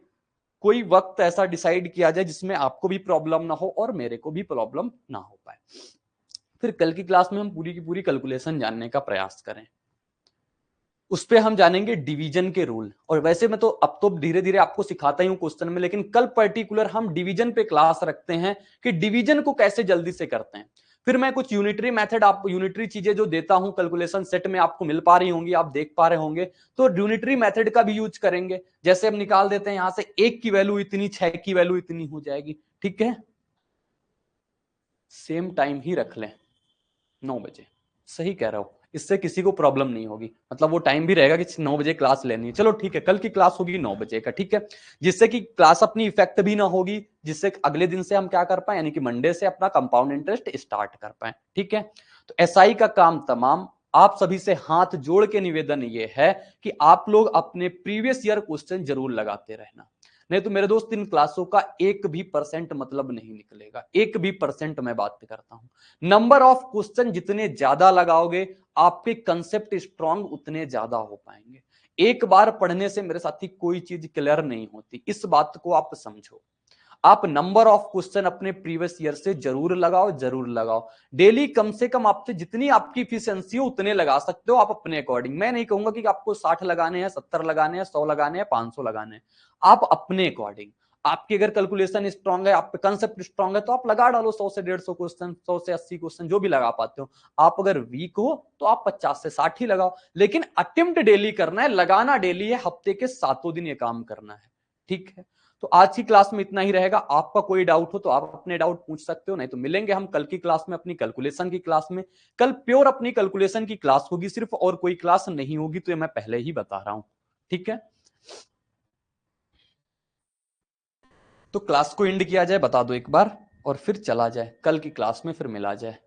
कोई वक्त ऐसा डिसाइड किया जाए जिसमें आपको भी प्रॉब्लम ना हो और मेरे को भी प्रॉब्लम ना हो पाए। फिर कल की क्लास में हम पूरी की पूरी कैलकुलेशन जानने का प्रयास करें। उस पे हम जानेंगे डिवीजन के रूल। और वैसे मैं तो अब तो धीरे धीरे आपको सिखाता ही हूं क्वेश्चन में, लेकिन कल पर्टिकुलर हम डिवीजन पे क्लास रखते हैं कि डिवीजन को कैसे जल्दी से करते हैं। फिर मैं कुछ यूनिटरी मेथड, आपको यूनिटरी चीजें जो देता हूं कैलकुलेशन सेट में आपको मिल पा रही होंगी, आप देख पा रहे होंगे, तो यूनिटरी मेथड का भी यूज करेंगे। जैसे हम निकाल देते हैं यहां से 1 की वैल्यू इतनी, 6 की वैल्यू इतनी हो जाएगी। ठीक है, सेम टाइम ही रख लें 9 बजे। सही कह रहा हूं, इससे किसी को प्रॉब्लम नहीं होगी, मतलब वो टाइम भी रहेगा कि 9 बजे क्लास लेनी है। चलो ठीक है, कल की क्लास होगी 9 बजे का। ठीक है, जिससे कि क्लास अपनी इफेक्ट भी ना होगी, जिससे अगले दिन से हम क्या कर पाए, यानी कि मंडे से अपना कंपाउंड इंटरेस्ट स्टार्ट कर पाए। ठीक है, तो एसआई का काम तमाम, आप सभी से हाथ जोड़ के निवेदन ये है कि आप लोग अपने प्रीवियस ईयर क्वेश्चन जरूर लगाते रहना, नहीं तो मेरे दोस्त इन क्लासों का 1% मतलब नहीं निकलेगा। 1% मैं बात करता हूं। नंबर ऑफ क्वेश्चन जितने ज्यादा लगाओगे आपके कंसेप्ट स्ट्रांग उतने ज्यादा हो पाएंगे। एक बार पढ़ने से मेरे साथी कोई चीज क्लियर नहीं होती, इस बात को आप समझो। आप नंबर ऑफ क्वेश्चन अपने प्रीवियस ईयर से जरूर लगाओ, जरूर लगाओ। डेली कम से कम आपसे जितनी आपकी इफिशियंसी हो उतने लगा सकते हो आप अपने अकॉर्डिंग। मैं नहीं कहूंगा कि आपको 60 लगाने हैं, 70 लगाने हैं, 100 लगाने हैं, 500 लगाने हैं, आप अपने अकॉर्डिंग। आपकी अगर कैलकुलेशन स्ट्रांग है, आप कंसेप्ट स्ट्रांग है, तो आप लगा डालो 100 से 150 क्वेश्चन, 100 से 80 क्वेश्चन, जो भी लगा पाते हो। आप अगर वीक हो तो आप 50 से 60 ही लगाओ, लेकिन अटेम्प्ट डेली करना है, लगाना डेली है, हफ्ते के 7 दिन ये काम करना है। ठीक है, तो आज की क्लास में इतना ही रहेगा। आपका कोई डाउट हो तो आप अपने डाउट पूछ सकते हो, नहीं तो मिलेंगे हम कल की क्लास में अपनी कैलकुलेशन की क्लास में। कल प्योर अपनी कैलकुलेशन की क्लास होगी सिर्फ, और कोई क्लास नहीं होगी, तो ये मैं पहले ही बता रहा हूं। ठीक है, तो क्लास को एंड किया जाए, बता दो एक बार, और फिर चला जाए, कल की क्लास में फिर मिला जाए।